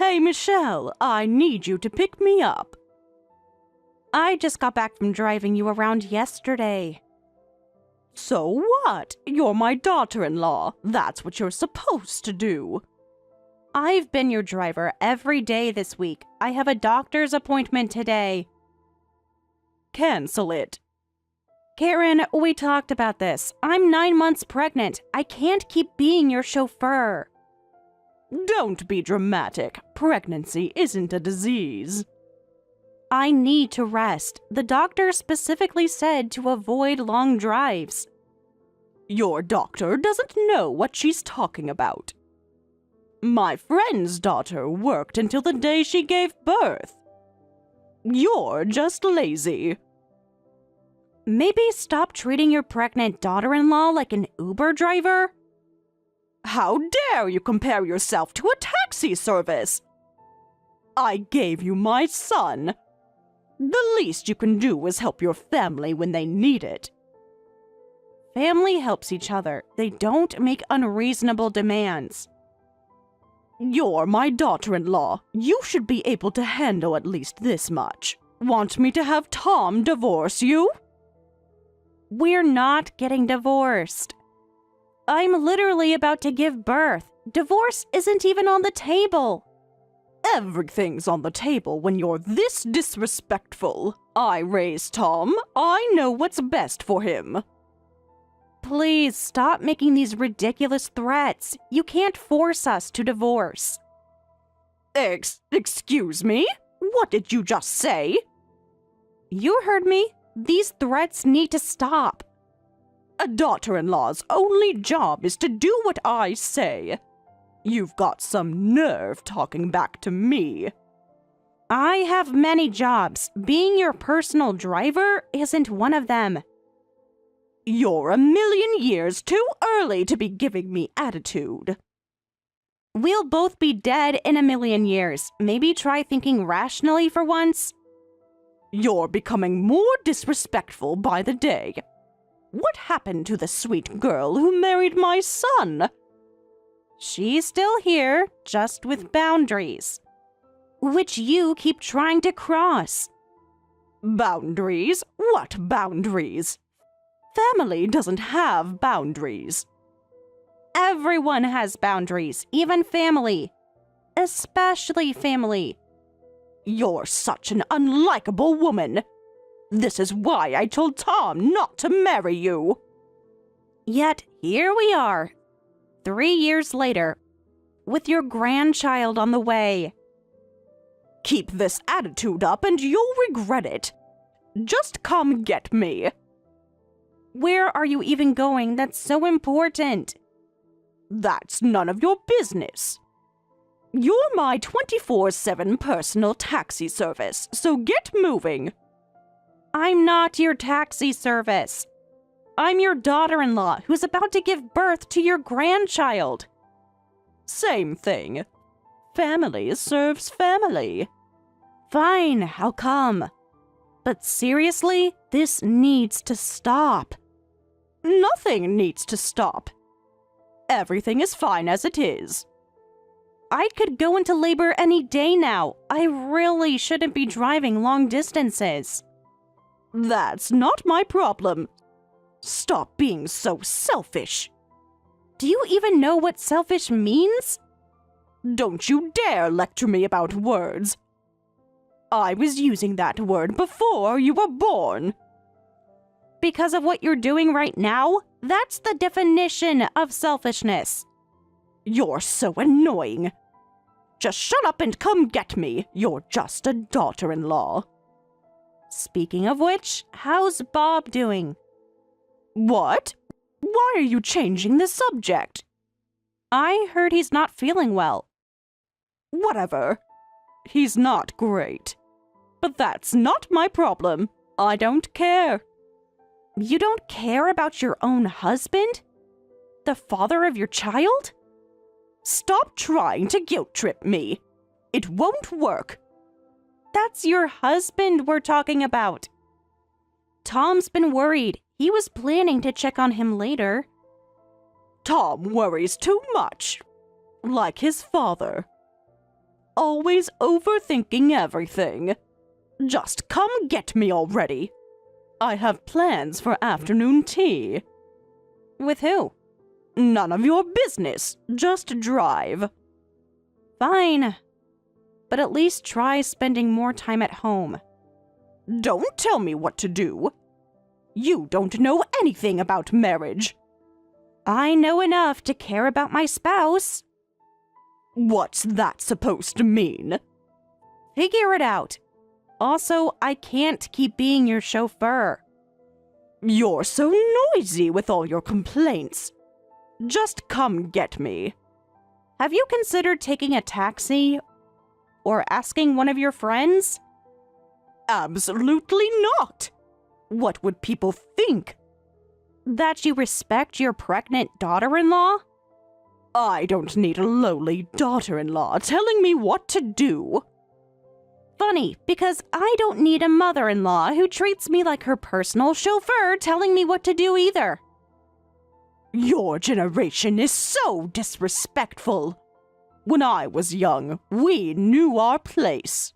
Hey, Michelle, I need you to pick me up. I just got back from driving you around yesterday. So what? You're my daughter-in-law. That's what you're supposed to do. I've been your driver every day this week. I have a doctor's appointment today. Cancel it. Karen, we talked about this. I'm 9 months pregnant. I can't keep being your chauffeur. Don't be dramatic. Pregnancy isn't a disease. I need to rest. The doctor specifically said to avoid long drives. Your doctor doesn't know what she's talking about. My friend's daughter worked until the day she gave birth. You're just lazy. Maybe stop treating your pregnant daughter-in-law like an Uber driver? How dare you compare yourself to a taxi service? I gave you my son. The least you can do is help your family when they need it. Family helps each other. They don't make unreasonable demands. You're my daughter-in-law. You should be able to handle at least this much. Want me to have Tom divorce you? We're not getting divorced. I'm literally about to give birth. Divorce isn't even on the table. Everything's on the table when you're this disrespectful. I raised Tom. I know what's best for him. Please stop making these ridiculous threats. You can't force us to divorce. Excuse me? What did you just say? You heard me. These threats need to stop. A daughter-in-law's only job is to do what I say. You've got some nerve talking back to me. I have many jobs. Being your personal driver isn't one of them. You're a million years too early to be giving me attitude. We'll both be dead in a million years. Maybe try thinking rationally for once. You're becoming more disrespectful by the day. What happened to the sweet girl who married my son? She's still here, just with boundaries, which you keep trying to cross. Boundaries? What boundaries? Family doesn't have boundaries. Everyone has boundaries, even family. Especially family. You're such an unlikable woman. This is why I told Tom not to marry you. Yet here we are, 3 years later, with your grandchild on the way. Keep this attitude up and you'll regret it. Just come get me. Where are you even going? That's so important. That's none of your business. You're my 24/7 personal taxi service, so get moving. I'm not your taxi service. I'm your daughter-in-law who's about to give birth to your grandchild. Same thing. Family serves family. Fine, how come? But seriously, this needs to stop. Nothing needs to stop. Everything is fine as it is. I could go into labor any day now. I really shouldn't be driving long distances. That's not my problem. Stop being so selfish. Do you even know what selfish means? Don't you dare lecture me about words. I was using that word before you were born. Because of what you're doing right now, that's the definition of selfishness. You're so annoying. Just shut up and come get me. You're just a daughter-in-law. Speaking of which, how's Bob doing? What? Why are you changing the subject? I heard he's not feeling well. Whatever. He's not great. But that's not my problem. I don't care. You don't care about your own husband? The father of your child? Stop trying to guilt-trip me. It won't work. That's your husband we're talking about. Tom's been worried. He was planning to check on him later. Tom worries too much. Like his father. always overthinking everything. Just come get me already. I have plans for afternoon tea. With who? None of your business. Just drive. Fine. But at least try spending more time at home. Don't tell me what to do. You don't know anything about marriage. I know enough to care about my spouse. What's that supposed to mean? Figure it out. Also, I can't keep being your chauffeur. You're so noisy with all your complaints. Just come get me. Have you considered taking a taxi? Or asking one of your friends? Absolutely not. What would people think? That you respect your pregnant daughter-in-law? I don't need a lowly daughter-in-law telling me what to do. Funny, because I don't need a mother-in-law who treats me like her personal chauffeur telling me what to do either. Your generation is so disrespectful. When I was young, we knew our place.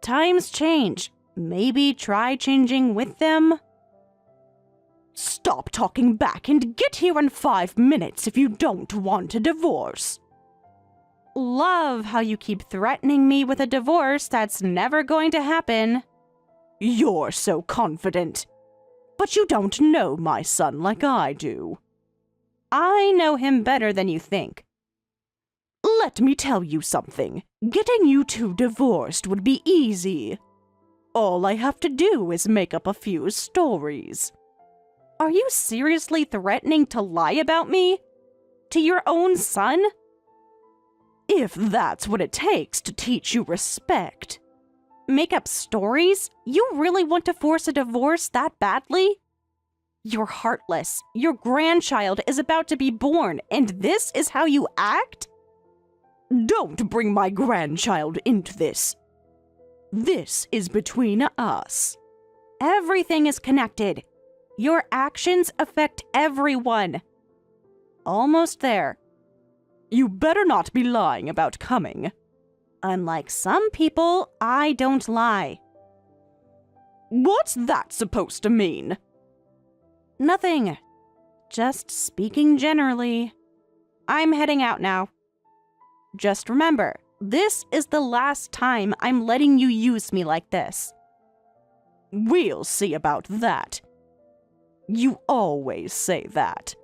Times change. Maybe try changing with them? Stop talking back and get here in 5 minutes if you don't want a divorce. Love how you keep threatening me with a divorce that's never going to happen. You're so confident. But you don't know my son like I do. I know him better than you think. Let me tell you something. Getting you two divorced would be easy. All I have to do is make up a few stories. Are you seriously threatening to lie about me? To your own son? If that's what it takes to teach you respect. Make up stories? You really want to force a divorce that badly? You're heartless. Your grandchild is about to be born, and this is how you act? Don't bring my grandchild into this. This is between us. Everything is connected. Your actions affect everyone. Almost there. You better not be lying about coming. Unlike some people, I don't lie. What's that supposed to mean? Nothing. Just speaking generally. I'm heading out now. Just remember, this is the last time I'm letting you use me like this. We'll see about that. You always say that.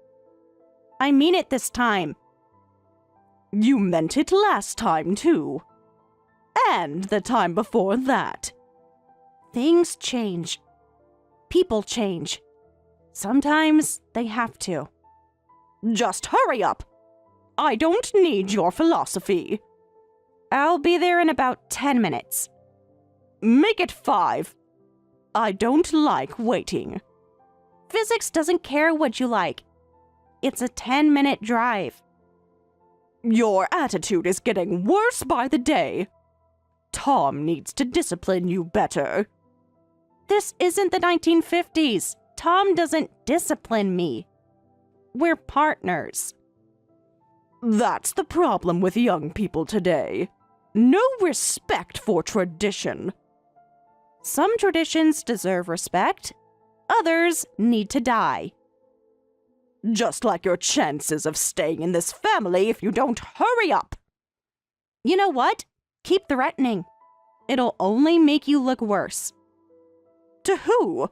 I mean it this time. You meant it last time, too. And the time before that. Things change. People change. Sometimes they have to. Just hurry up. I don't need your philosophy. I'll be there in about 10 minutes. Make it 5. I don't like waiting. Physics doesn't care what you like. It's a 10-minute drive. Your attitude is getting worse by the day. Tom needs to discipline you better. This isn't the 1950s. Tom doesn't discipline me. We're partners. That's the problem with young people today. No respect for tradition. Some traditions deserve respect. Others need to die. Just like your chances of staying in this family if you don't hurry up. You know what? Keep threatening. It'll only make you look worse. To who?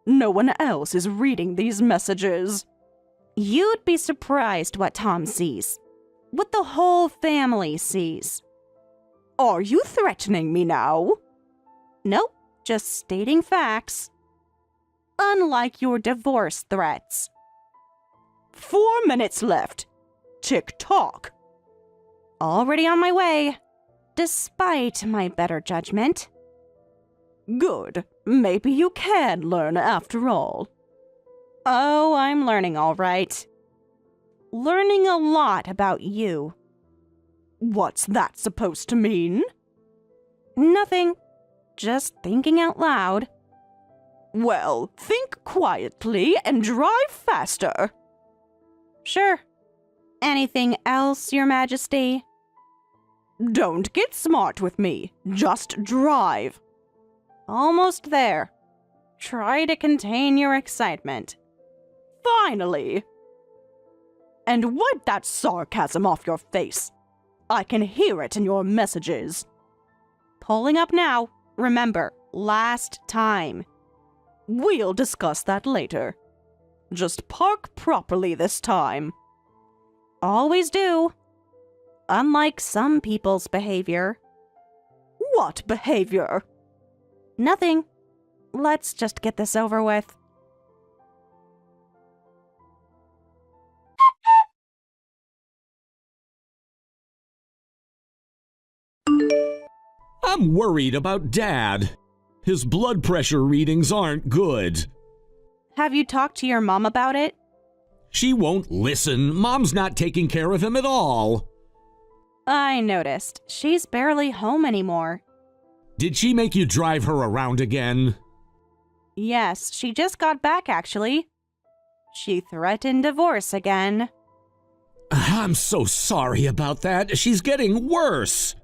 No one else is reading these messages. You'd be surprised what Tom sees. What the whole family sees. Are you threatening me now? Nope, just stating facts. Unlike your divorce threats. 4 minutes left. Tick-tock. Already on my way. Despite my better judgment. Good. Maybe you can learn after all. Oh, I'm learning all right. Learning a lot about you. What's that supposed to mean? Nothing. Just thinking out loud. Well, think quietly and drive faster. Sure. Anything else, Your Majesty? Don't get smart with me. Just drive. Almost there. Try to contain your excitement. Finally! And wipe that sarcasm off your face. I can hear it in your messages. Pulling up now. Remember, last time. We'll discuss that later. Just park properly this time. Always do. Unlike some people's behavior. What behavior? Nothing. Let's just get this over with. I'm worried about Dad. His blood pressure readings aren't good. Have you talked to your mom about it? She won't listen. Mom's not taking care of him at all. I noticed. She's barely home anymore. Did she make you drive her around again? Yes, she just got back, actually. She threatened divorce again. I'm so sorry about that. She's getting worse.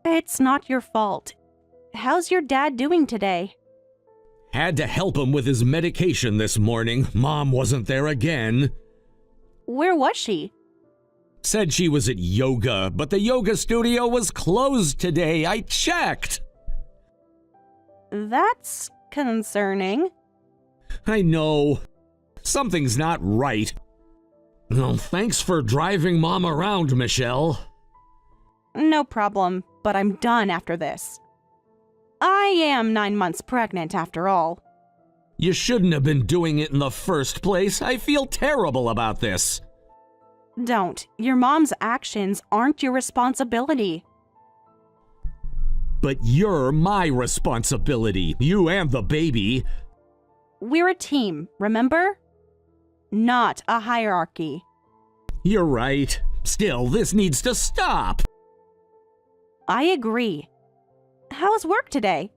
It's not your fault. How's your dad doing today? Had to help him with his medication this morning. Mom wasn't there again. Where was she? Said she was at yoga, but the yoga studio was closed today. I checked. That's concerning. I know. Something's not right. Well, thanks for driving Mom around, Michelle. No problem, but I'm done after this. I am 9 months pregnant after all. You shouldn't have been doing it in the first place. I feel terrible about this. Don't. Your mom's actions aren't your responsibility. But you're my responsibility. You and the baby. We're a team, remember? Not a hierarchy. You're right. Still, this needs to stop. I agree. How's work today?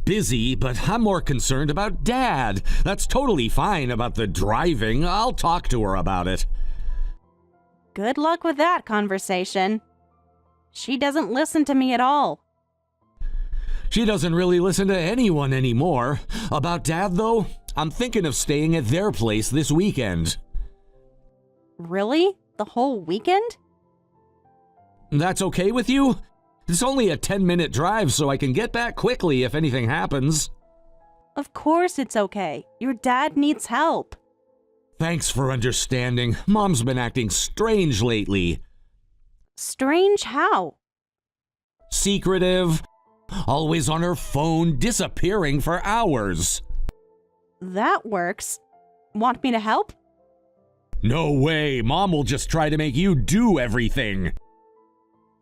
Busy, but I'm more concerned about Dad. That's totally fine about the driving. I'll talk to her about it. Good luck with that conversation. She doesn't listen to me at all. She doesn't really listen to anyone anymore. About Dad, though, I'm thinking of staying at their place this weekend. Really? The whole weekend? That's okay with you? It's only a 10-minute drive, so I can get back quickly if anything happens. Of course it's okay. Your dad needs help. Thanks for understanding. Mom's been acting strange lately. Strange how? Secretive. Always on her phone, disappearing for hours. That works. Want me to help? No way. Mom will just try to make you do everything.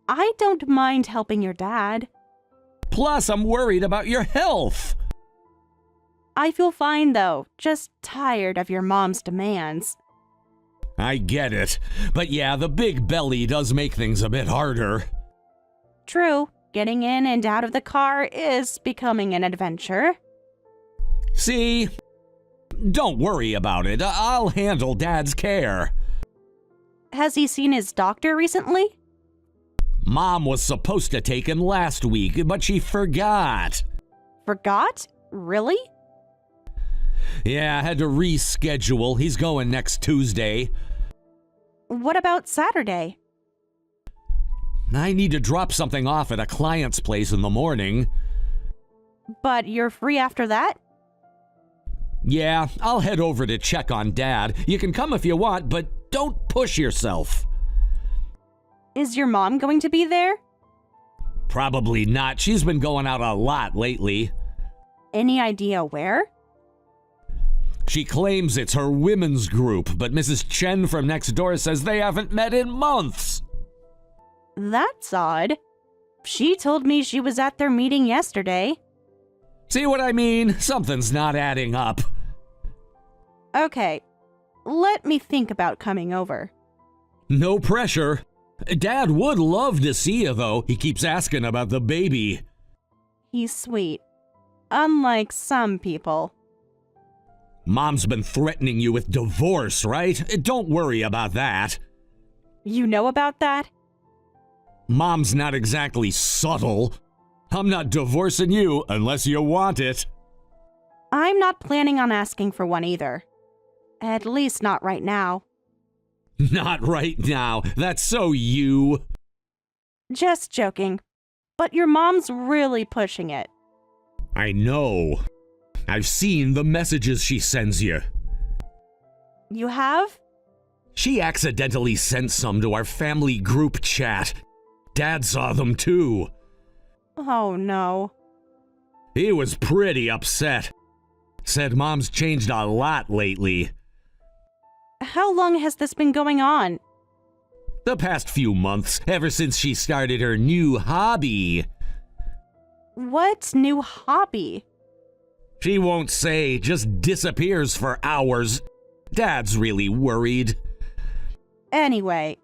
I don't mind helping your dad. Plus, I'm worried about your health. I feel fine, though. Just tired of your mom's demands. I get it. But yeah, the big belly does make things a bit harder. True. Getting in and out of the car is becoming an adventure. See? Don't worry about it. I'll handle Dad's care. Has he seen his doctor recently? Mom was supposed to take him last week, but she forgot. Forgot? Really? Yeah, I had to reschedule. He's going next Tuesday. What about Saturday? I need to drop something off at a client's place in the morning. But you're free after that? Yeah, I'll head over to check on Dad. You can come if you want, but don't push yourself. Is your mom going to be there? Probably not. She's been going out a lot lately. Any idea where? She claims it's her women's group, but Mrs. Chen from next door says they haven't met in months. That's odd. She told me she was at their meeting yesterday. See what I mean? Something's not adding up. Okay, let me think about coming over. No pressure. Dad would love to see you, though. He keeps asking about the baby. He's sweet. Unlike some people. Mom's been threatening you with divorce, right? Don't worry about that. You know about that? Mom's not exactly subtle. I'm not divorcing you unless you want it. I'm not planning on asking for one either. At least not right now. Not right now. That's so you. Just joking. But your mom's really pushing it. I know. I've seen the messages she sends you. You have? She accidentally sent some to our family group chat. Dad saw them too. Oh no. He was pretty upset. Said Mom's changed a lot lately. How long has this been going on? The past few months, ever since she started her new hobby. What new hobby? She won't say, just disappears for hours. Dad's really worried. Anyway.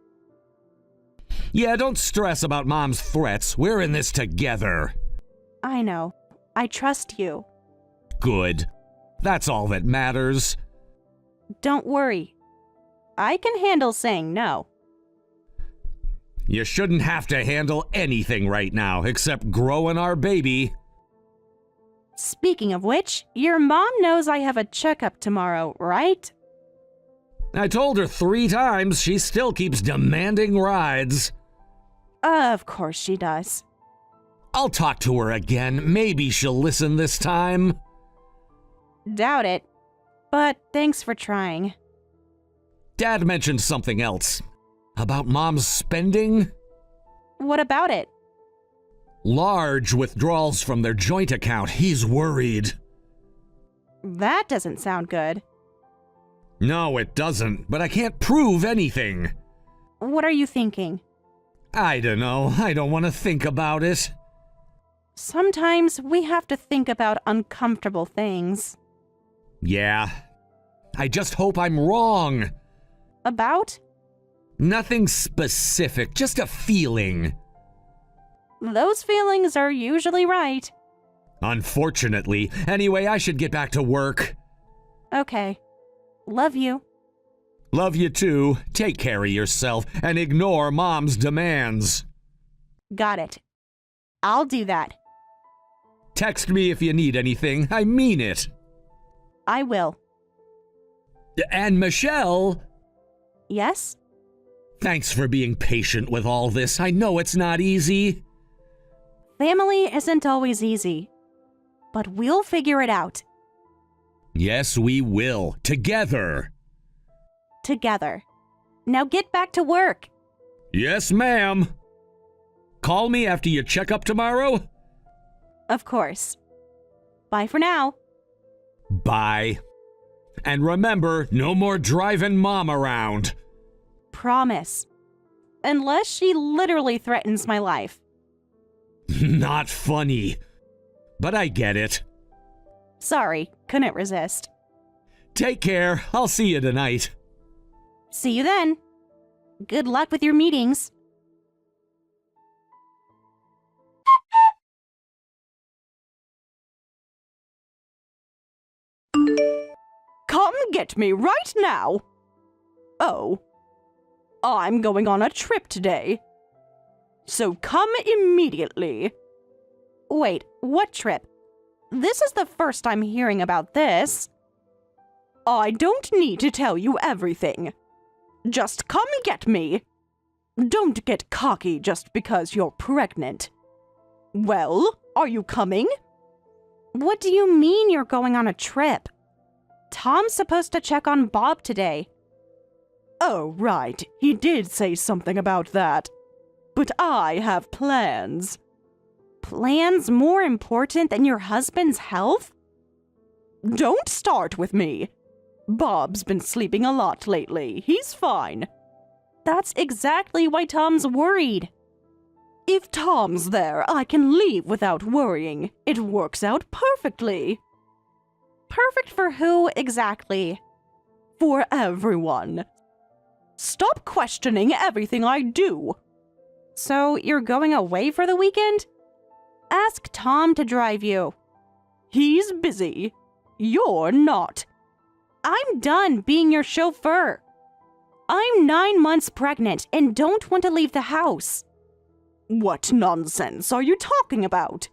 Yeah, don't stress about Mom's threats. We're in this together. I know. I trust you. Good. That's all that matters. Don't worry. I can handle saying no. You shouldn't have to handle anything right now except growing our baby. Speaking of which, your mom knows I have a checkup tomorrow, right? I told her 3 times. She still keeps demanding rides. Of course she does. I'll talk to her again. Maybe she'll listen this time. Doubt it. But thanks for trying. Dad mentioned something else. About Mom's spending? What about it? Large withdrawals from their joint account. He's worried. That doesn't sound good. No, it doesn't, but I can't prove anything. What are you thinking? I don't know. I don't want to think about it. Sometimes we have to think about uncomfortable things. Yeah. I just hope I'm wrong. About? Nothing specific, just a feeling. Those feelings are usually right. Unfortunately. Anyway, I should get back to work. Okay. Love you. Love you too. Take care of yourself and ignore Mom's demands. Got it. I'll do that. Text me if you need anything. I mean it. I will. And Michelle... Yes? Thanks for being patient with all this. I know it's not easy. Family isn't always easy. But we'll figure it out. Yes, we will. Together. Together. Now get back to work. Yes, ma'am. Call me after your checkup tomorrow? Of course. Bye for now. Bye. And remember, no more driving Mom around. Promise. Unless she literally threatens my life. Not funny. But I get it. Sorry, couldn't resist. Take care. I'll see you tonight. See you then. Good luck with your meetings. Come get me right now. Oh. I'm going on a trip today. So come immediately. Wait, what trip? This is the first I'm hearing about this. I don't need to tell you everything. Just come get me. Don't get cocky just because you're pregnant. Well, are you coming? What do you mean you're going on a trip? Tom's supposed to check on Bob today. Oh, right. He did say something about that. But I have plans. Plans more important than your husband's health? Don't start with me. Bob's been sleeping a lot lately. He's fine. That's exactly why Tom's worried. If Tom's there, I can leave without worrying. It works out perfectly. Perfect for who exactly? For everyone. Stop questioning everything I do. So you're going away for the weekend? Ask Tom to drive you. He's busy. You're not. I'm done being your chauffeur. I'm 9 months pregnant and don't want to leave the house. What nonsense are you talking about?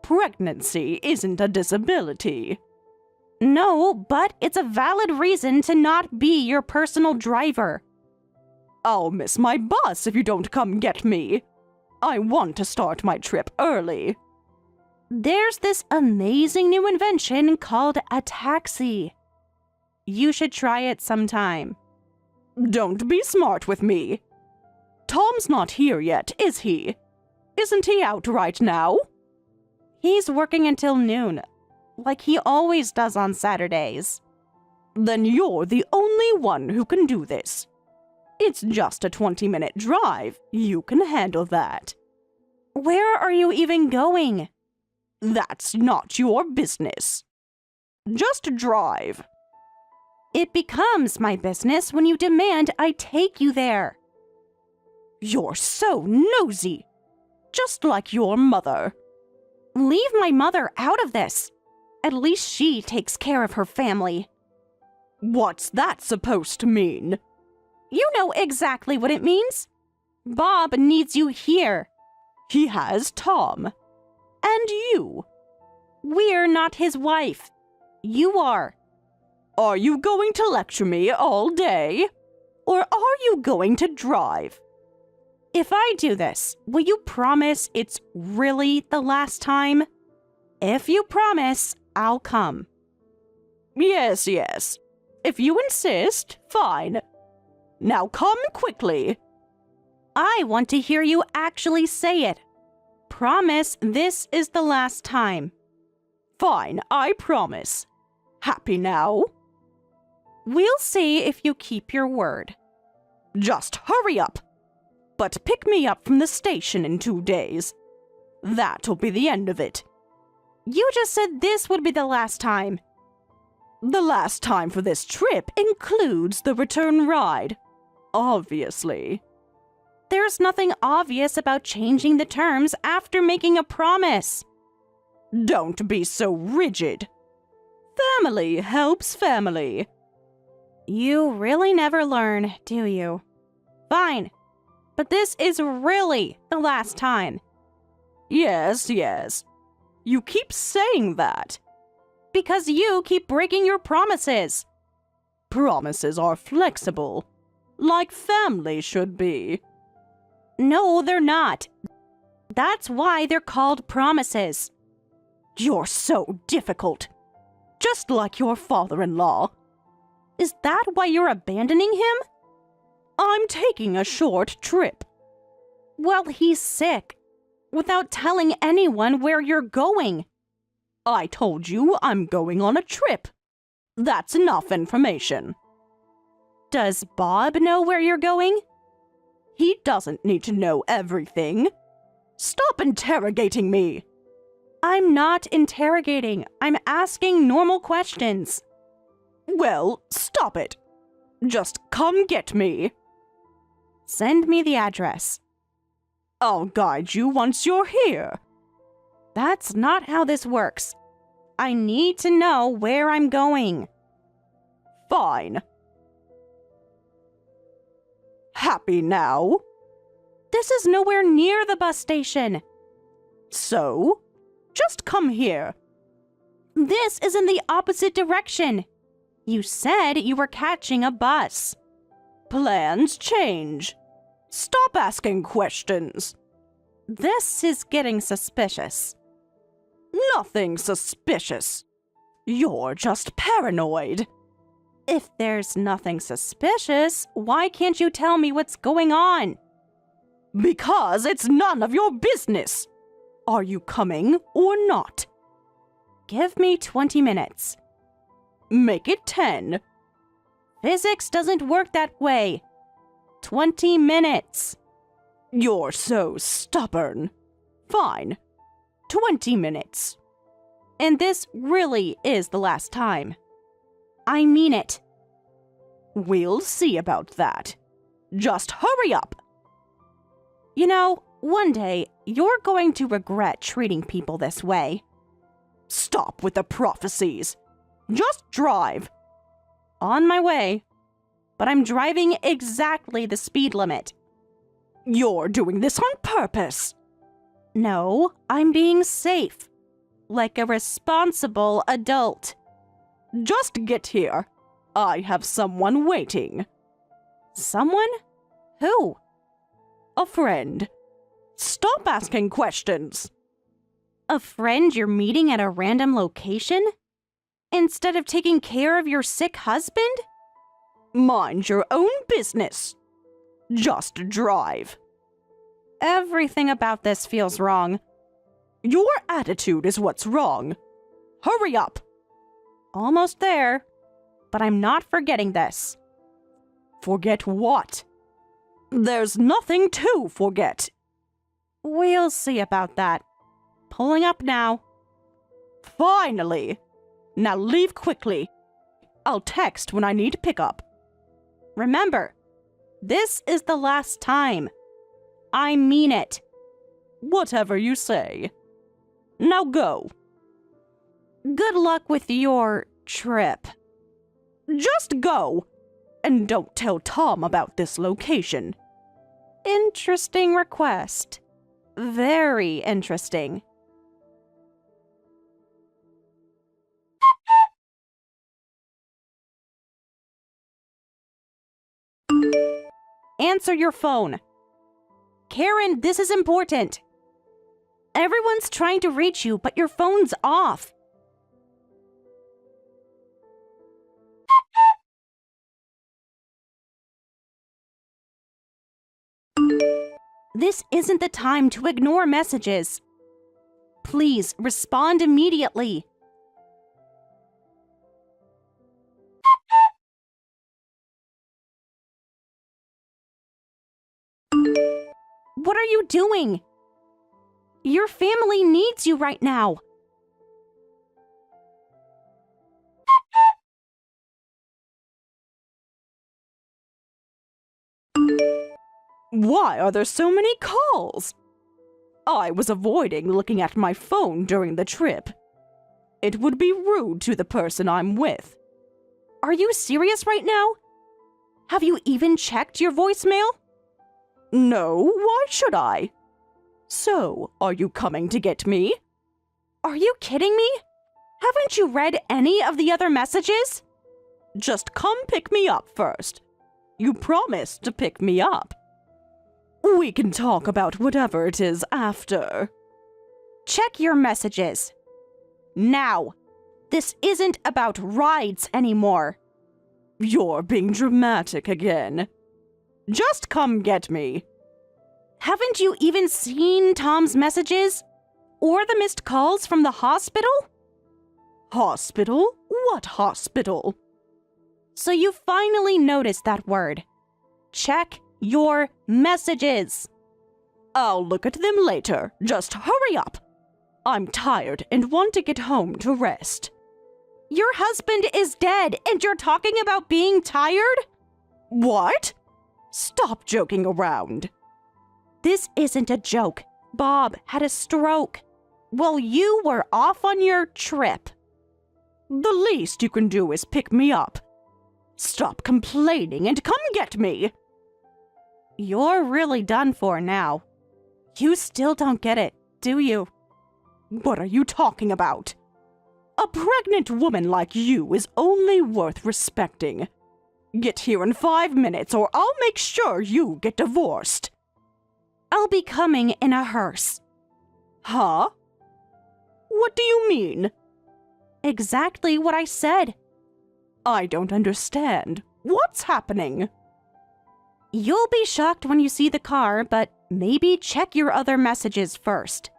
Pregnancy isn't a disability. No, but it's a valid reason to not be your personal driver. I'll miss my bus if you don't come get me. I want to start my trip early. There's this amazing new invention called a taxi. You should try it sometime. Don't be smart with me. Tom's not here yet, is he? Isn't he out right now? He's working until noon, like he always does on Saturdays. Then you're the only one who can do this. It's just a 20-minute drive. You can handle that. Where are you even going? That's not your business. Just drive. It becomes my business when you demand I take you there. You're so nosy. Just like your mother. Leave my mother out of this. At least she takes care of her family. What's that supposed to mean? You know exactly what it means. Bob needs you here. He has Tom. And you. We're not his wife. You are. Are you going to lecture me all day? Or are you going to drive? If I do this, will you promise it's really the last time? If you promise, I'll come. Yes. If you insist, fine. Now come quickly. I want to hear you actually say it. Promise this is the last time. Fine, I promise. Happy now? We'll see if you keep your word. Just hurry up. But pick me up from the station in 2 days. That'll be the end of it. You just said this would be the last time. The last time for this trip includes the return ride. Obviously. There's nothing obvious about changing the terms after making a promise. Don't be so rigid. Family helps family. You really never learn, do you? Fine. But this is really the last time. Yes. You keep saying that. Because you keep breaking your promises. Promises are flexible, like family should be. No, they're not. That's why they're called promises. You're so difficult. Just like your father-in-law. Is that why you're abandoning him? I'm taking a short trip. Well, he's sick. Without telling anyone where you're going. I told you I'm going on a trip. That's enough information. Does Bob know where you're going? He doesn't need to know everything. Stop interrogating me. I'm not interrogating. I'm asking normal questions. Well, stop it. Just come get me. Send me the address. I'll guide you once you're here. That's not how this works. I need to know where I'm going. Fine. Happy now? This is nowhere near the bus station. So? Just come here. This is in the opposite direction. You said you were catching a bus. Plans change. Stop asking questions. This is getting suspicious. Nothing suspicious. You're just paranoid. If there's nothing suspicious, why can't you tell me what's going on? Because it's none of your business. Are you coming or not? Give me 20 minutes. Make it 10. Physics doesn't work that way. 20 minutes. You're so stubborn. Fine. 20 minutes. And this really is the last time. I mean it. We'll see about that. Just hurry up. You know, one day, you're going to regret treating people this way. Stop with the prophecies. Just drive. On my way. But I'm driving exactly the speed limit. You're doing this on purpose. No, I'm being safe. Like a responsible adult. Just get here. I have someone waiting. Someone? Who? A friend. Stop asking questions. A friend you're meeting at a random location? Instead of taking care of your sick husband? Mind your own business. Just drive. Everything about this feels wrong. Your attitude is what's wrong. Hurry up. Almost there, but I'm not forgetting this. Forget what? There's nothing to forget. We'll see about that. Pulling up now. Finally. Now leave quickly. I'll text when I need pickup. Remember, this is the last time. I mean it. Whatever you say. Now go. Good luck with your trip. Just go. And don't tell Tom about this location. Interesting request. Very interesting. Answer your phone. Karen, this is important. Everyone's trying to reach you, but your phone's off. This isn't the time to ignore messages. Please respond immediately. What are you doing? Your family needs you right now. Why are there so many calls? I was avoiding looking at my phone during the trip. It would be rude to the person I'm with. Are you serious right now? Have you even checked your voicemail? No, why should I? So, are you coming to get me? Are you kidding me? Haven't you read any of the other messages? Just come pick me up first. You promised to pick me up. We can talk about whatever it is after. Check your messages. Now. This isn't about rides anymore. You're being dramatic again. Just come get me. Haven't you even seen Tom's messages? Or the missed calls from the hospital? Hospital? What hospital? So you finally noticed that word. Check your messages. I'll look at them later. Just hurry up. I'm tired and want to get home to rest. Your husband is dead and you're talking about being tired? What? Stop joking around. This isn't a joke. Bob had a stroke while you were off on your trip. The least you can do is pick me up. Stop complaining and come get me. You're really done for now. You still don't get it, do you? What are you talking about? A pregnant woman like you is only worth respecting. Get here in 5 minutes or I'll make sure you get divorced. I'll be coming in a hearse. Huh? What do you mean? Exactly what I said. I don't understand. What's happening? You'll be shocked when you see the car, but maybe check your other messages first.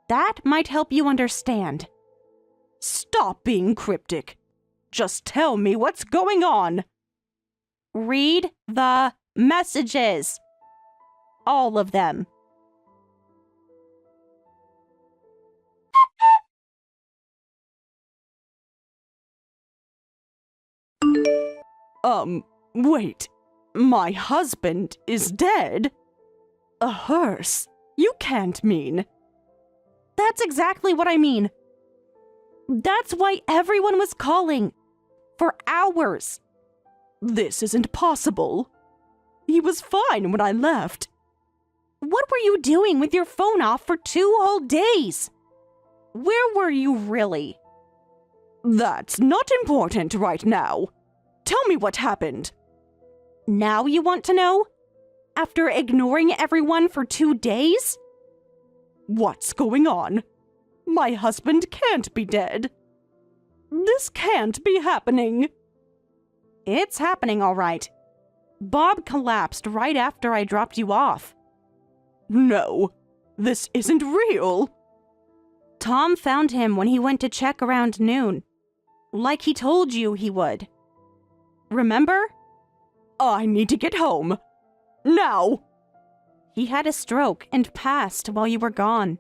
That might help you understand. Stop being cryptic. Just tell me what's going on. Read the messages. All of them. Wait. My husband is dead? A hearse? You can't mean. That's exactly what I mean. That's why everyone was calling. For hours. This isn't possible. He was fine when I left. What were you doing with your phone off for 2 whole days? Where were you really? That's not important right now. Tell me what happened. Now you want to know? After ignoring everyone for 2 days? What's going on? My husband can't be dead. This can't be happening. It's happening, all right. Bob collapsed right after I dropped you off. No, this isn't real. Tom found him when he went to check around noon. Like he told you he would. Remember? I need to get home. Now! He had a stroke and passed while you were gone.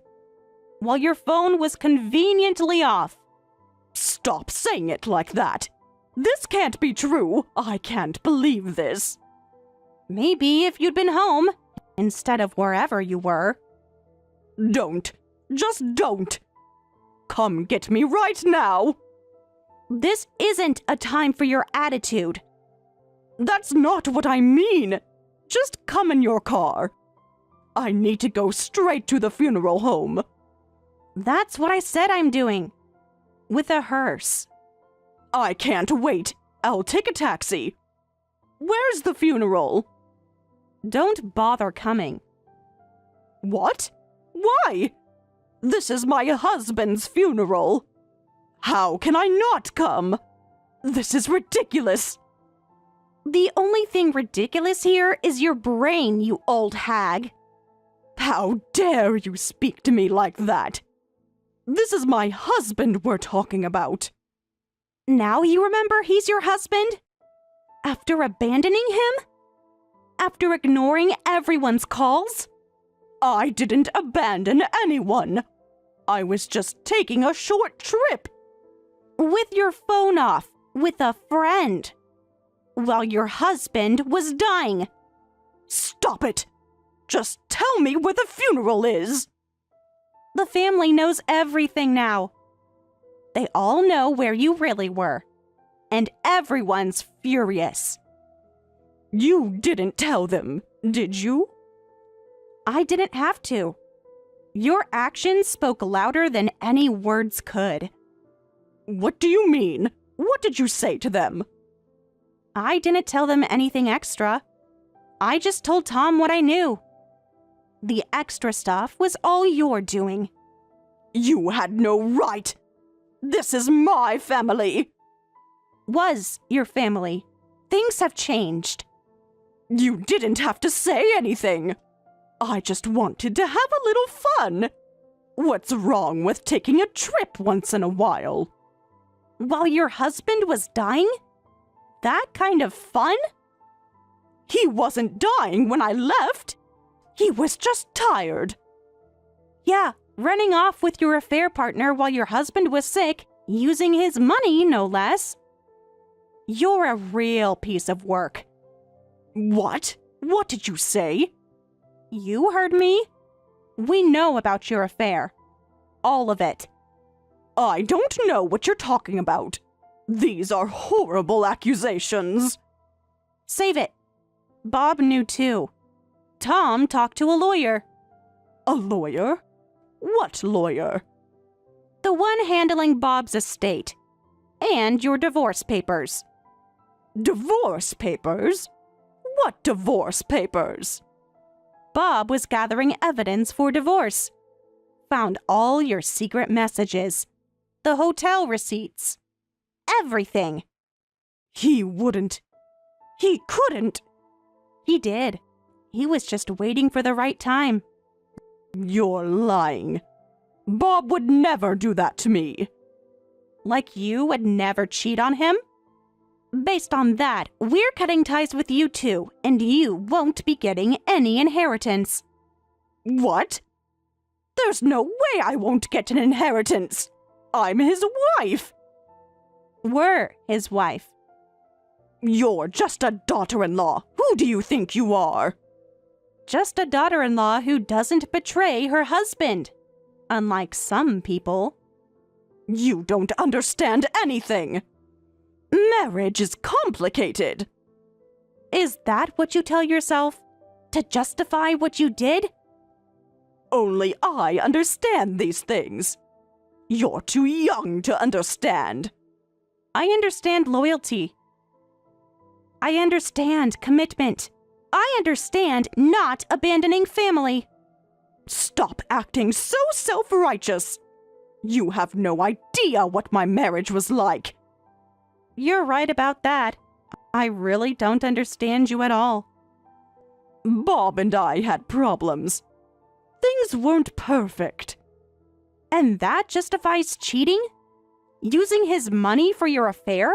While your phone was conveniently off. Stop saying it like that. This can't be true. I can't believe this. Maybe if you'd been home, instead of wherever you were. Don't. Just don't. Come get me right now. This isn't a time for your attitude. That's not what I mean. Just come in your car. I need to go straight to the funeral home. That's what I said I'm doing. With a hearse. I can't wait. I'll take a taxi. Where's the funeral? Don't bother coming. What? Why? This is my husband's funeral. How can I not come? This is ridiculous. The only thing ridiculous here is your brain, you old hag. How dare you speak to me like that? This is my husband we're talking about. Now you remember he's your husband? After abandoning him? After ignoring everyone's calls? I didn't abandon anyone. I was just taking a short trip. With your phone off, with a friend. While your husband was dying. Stop it! Just tell me where the funeral is. The family knows everything now. They all know where you really were. And everyone's furious. You didn't tell them, did you? I didn't have to. Your actions spoke louder than any words could. What do you mean? What did you say to them? I didn't tell them anything extra. I just told Tom what I knew. The extra stuff was all your doing. You had no right. This is my family. Was your family. Things have changed. You didn't have to say anything. I just wanted to have a little fun. What's wrong with taking a trip once in a while? While your husband was dying? That kind of fun? He wasn't dying when I left. He was just tired. Yeah, running off with your affair partner while your husband was sick, using his money, no less. You're a real piece of work. What? What did you say? You heard me. We know about your affair. All of it. I don't know what you're talking about. These are horrible accusations. Save it. Bob knew too. Tom talked to a lawyer. A lawyer? What lawyer? The one handling Bob's estate. And your divorce papers. Divorce papers? What divorce papers? Bob was gathering evidence for divorce. Found all your secret messages. The hotel receipts. Everything. He wouldn't. He couldn't. He did. He was just waiting for the right time. You're lying. Bob would never do that to me. Like you would never cheat on him? Based on that, we're cutting ties with you two, and you won't be getting any inheritance. What? There's no way I won't get an inheritance. I'm his wife. Were his wife. You're just a daughter-in-law. Who do you think you are? Just a daughter-in-law who doesn't betray her husband. Unlike some people. You don't understand anything. Marriage is complicated. Is that what you tell yourself? To justify what you did? only I understand these things. You're too young to understand. I understand loyalty. I understand commitment. I understand not abandoning family. Stop acting so self-righteous. You have no idea what my marriage was like. You're right about that. I really don't understand you at all. Bob and I had problems. Things weren't perfect. And that justifies cheating? Using his money for your affair?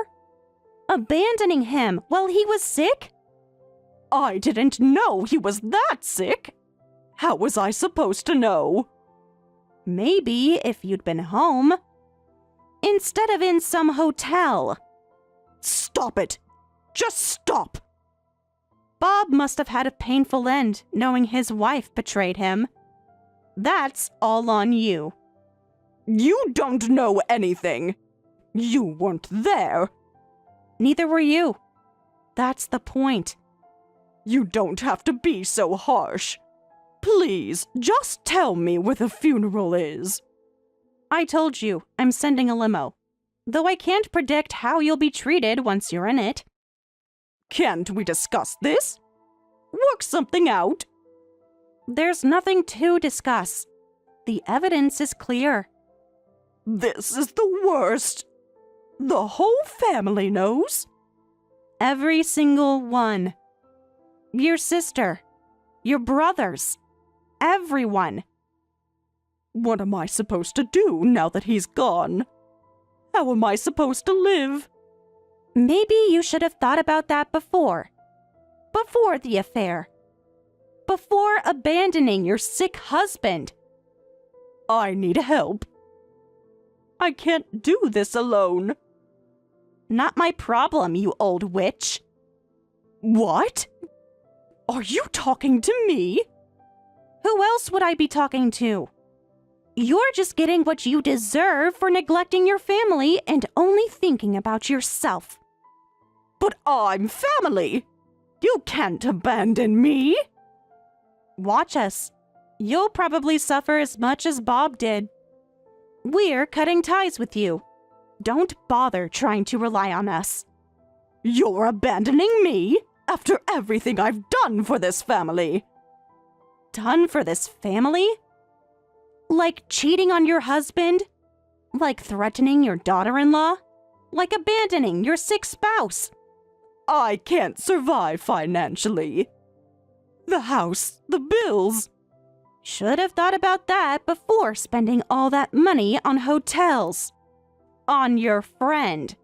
Abandoning him while he was sick? I didn't know he was that sick. How was I supposed to know? Maybe if you'd been home, instead of in some hotel. Stop it! Just stop! Bob must have had a painful end, knowing his wife betrayed him. That's all on you. You don't know anything. You weren't there. Neither were you. That's the point. You don't have to be so harsh. Please, just tell me where the funeral is. I told you, I'm sending a limo. Though I can't predict how you'll be treated once you're in it. Can't we discuss this? Work something out? There's nothing to discuss. The evidence is clear. This is the worst. The whole family knows. Every single one. Your sister. Your brothers. Everyone. What am I supposed to do now that he's gone? How am I supposed to live? Maybe you should have thought about that before. Before the affair. Before abandoning your sick husband. I need help. I can't do this alone. Not my problem, you old witch. What? Are you talking to me? Who else would I be talking to? You're just getting what you deserve for neglecting your family and only thinking about yourself. But I'm family. You can't abandon me. Watch us. You'll probably suffer as much as Bob did. We're cutting ties with you. Don't bother trying to rely on us. You're abandoning me after everything I've done for this family. Done for this family? Like cheating on your husband? Like threatening your daughter-in-law? Like abandoning your sick spouse? I can't survive financially. The house, the bills. Should have thought about that before spending all that money on hotels. On your friend.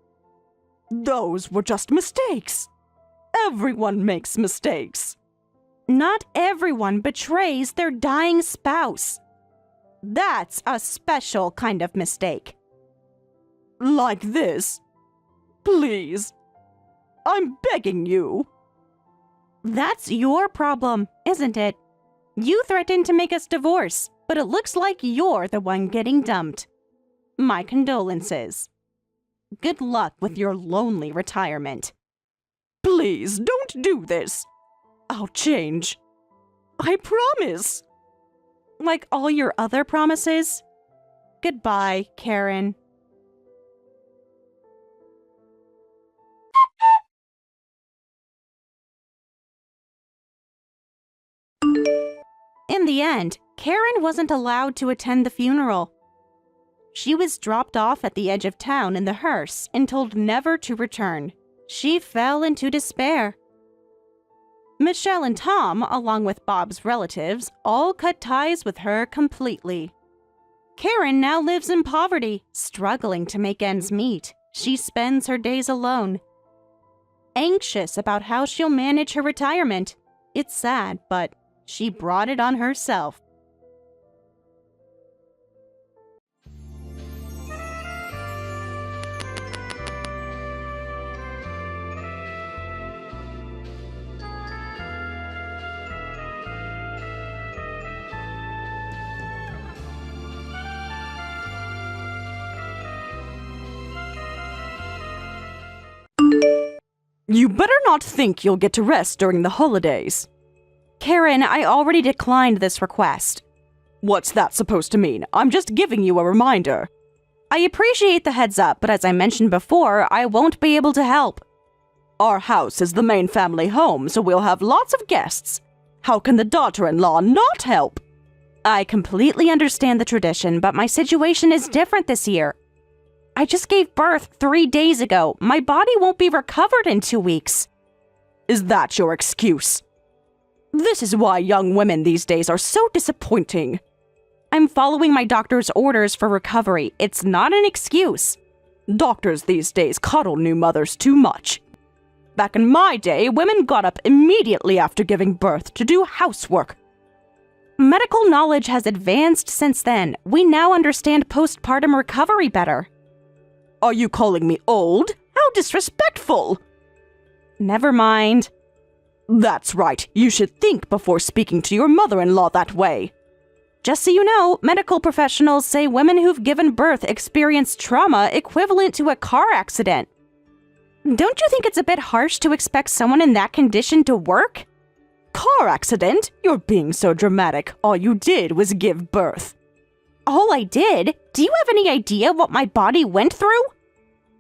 Those were just mistakes. Everyone makes mistakes. Not everyone betrays their dying spouse. That's a special kind of mistake. Like this. Please. I'm begging you. That's your problem, isn't it? You threatened to make us divorce, but it looks like you're the one getting dumped. My condolences. Good luck with your lonely retirement. Please, don't do this. I'll change. I promise. Like all your other promises? Goodbye, Karen. In the end, Karen wasn't allowed to attend the funeral. She was dropped off at the edge of town in the hearse and told never to return. She fell into despair. Michelle and Tom, along with Bob's relatives, all cut ties with her completely. Karen now lives in poverty, struggling to make ends meet. She spends her days alone, anxious about how she'll manage her retirement. It's sad, but she brought it on herself. You better not think you'll get to rest during the holidays. Karen, I already declined this request. What's that supposed to mean? I'm just giving you a reminder. I appreciate the heads up, but as I mentioned before, I won't be able to help. Our house is the main family home, so we'll have lots of guests. How can the daughter-in-law not help? I completely understand the tradition, but my situation is different this year. I just gave birth 3 days ago. My body won't be recovered in 2 weeks. Is that your excuse? This is why young women these days are so disappointing. I'm following my doctor's orders for recovery. It's not an excuse. Doctors these days coddle new mothers too much. Back in my day, women got up immediately after giving birth to do housework. Medical knowledge has advanced since then. We now understand postpartum recovery better. Are you calling me old? How disrespectful! Never mind. That's right. You should think before speaking to your mother-in-law that way. Just so you know, medical professionals say women who've given birth experience trauma equivalent to a car accident. Don't you think it's a bit harsh to expect someone in that condition to work? Car accident? You're being so dramatic. All you did was give birth. All I did? Do you have any idea what my body went through?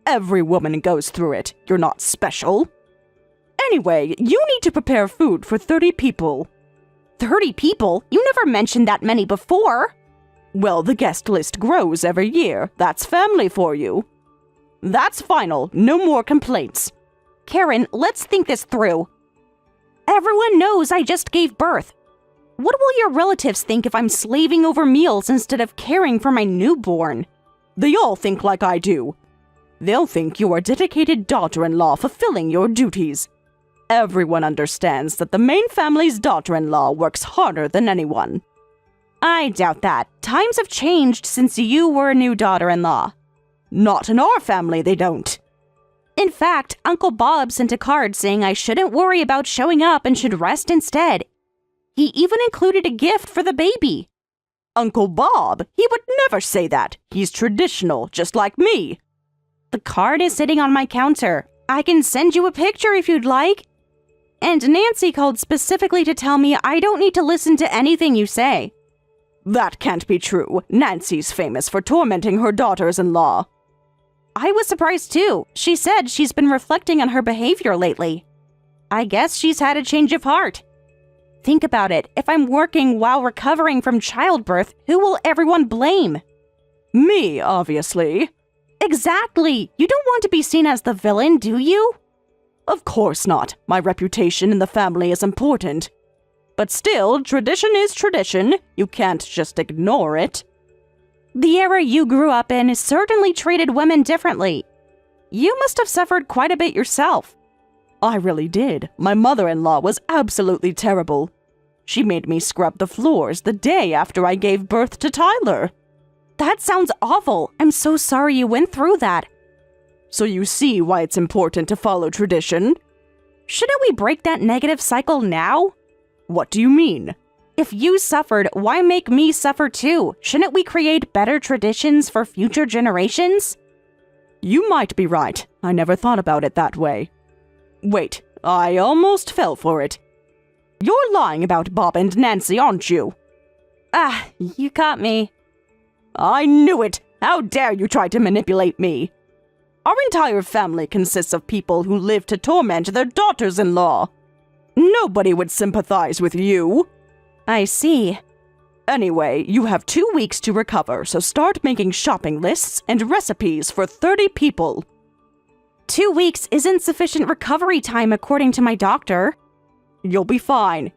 Every woman goes through it. You're not special. Anyway, you need to prepare food for 30 people. 30 people? You never mentioned that many before. Well, the guest list grows every year. That's family for you. That's final. No more complaints. Karen, let's think this through. Everyone knows I just gave birth. What will your relatives think if I'm slaving over meals instead of caring for my newborn? They all think like I do. They'll think you are a dedicated daughter-in-law fulfilling your duties. Everyone understands that the main family's daughter-in-law works harder than anyone. I doubt that. Times have changed since you were a new daughter-in-law. Not in our family, they don't. In fact, Uncle Bob sent a card saying I shouldn't worry about showing up and should rest instead. He even included a gift for the baby. Uncle Bob? He would never say that. He's traditional, just like me. The card is sitting on my counter. I can send you a picture if you'd like. And Nancy called specifically to tell me I don't need to listen to anything you say. That can't be true. Nancy's famous for tormenting her daughters-in-law. I was surprised too. She said she's been reflecting on her behavior lately. I guess she's had a change of heart. Think about it. If I'm working while recovering from childbirth, who will everyone blame? Me, obviously. Exactly. You don't want to be seen as the villain, do you? Of course not. My reputation in the family is important. But still, tradition is tradition. You can't just ignore it. The era you grew up in certainly treated women differently. You must have suffered quite a bit yourself. I really did. My mother-in-law was absolutely terrible. She made me scrub the floors the day after I gave birth to Tyler. That sounds awful. I'm so sorry you went through that. So you see why it's important to follow tradition? Shouldn't we break that negative cycle now? What do you mean? If you suffered, why make me suffer too? Shouldn't we create better traditions for future generations? You might be right. I never thought about it that way. Wait, I almost fell for it. You're lying about Bob and Nancy, aren't you? Ah, you caught me. I knew it! How dare you try to manipulate me? Our entire family consists of people who live to torment their daughters-in-law. Nobody would sympathize with you. I see. Anyway, you have 2 weeks to recover, so start making shopping lists and recipes for 30 people. 2 weeks isn't sufficient recovery time according to my doctor. You'll be fine.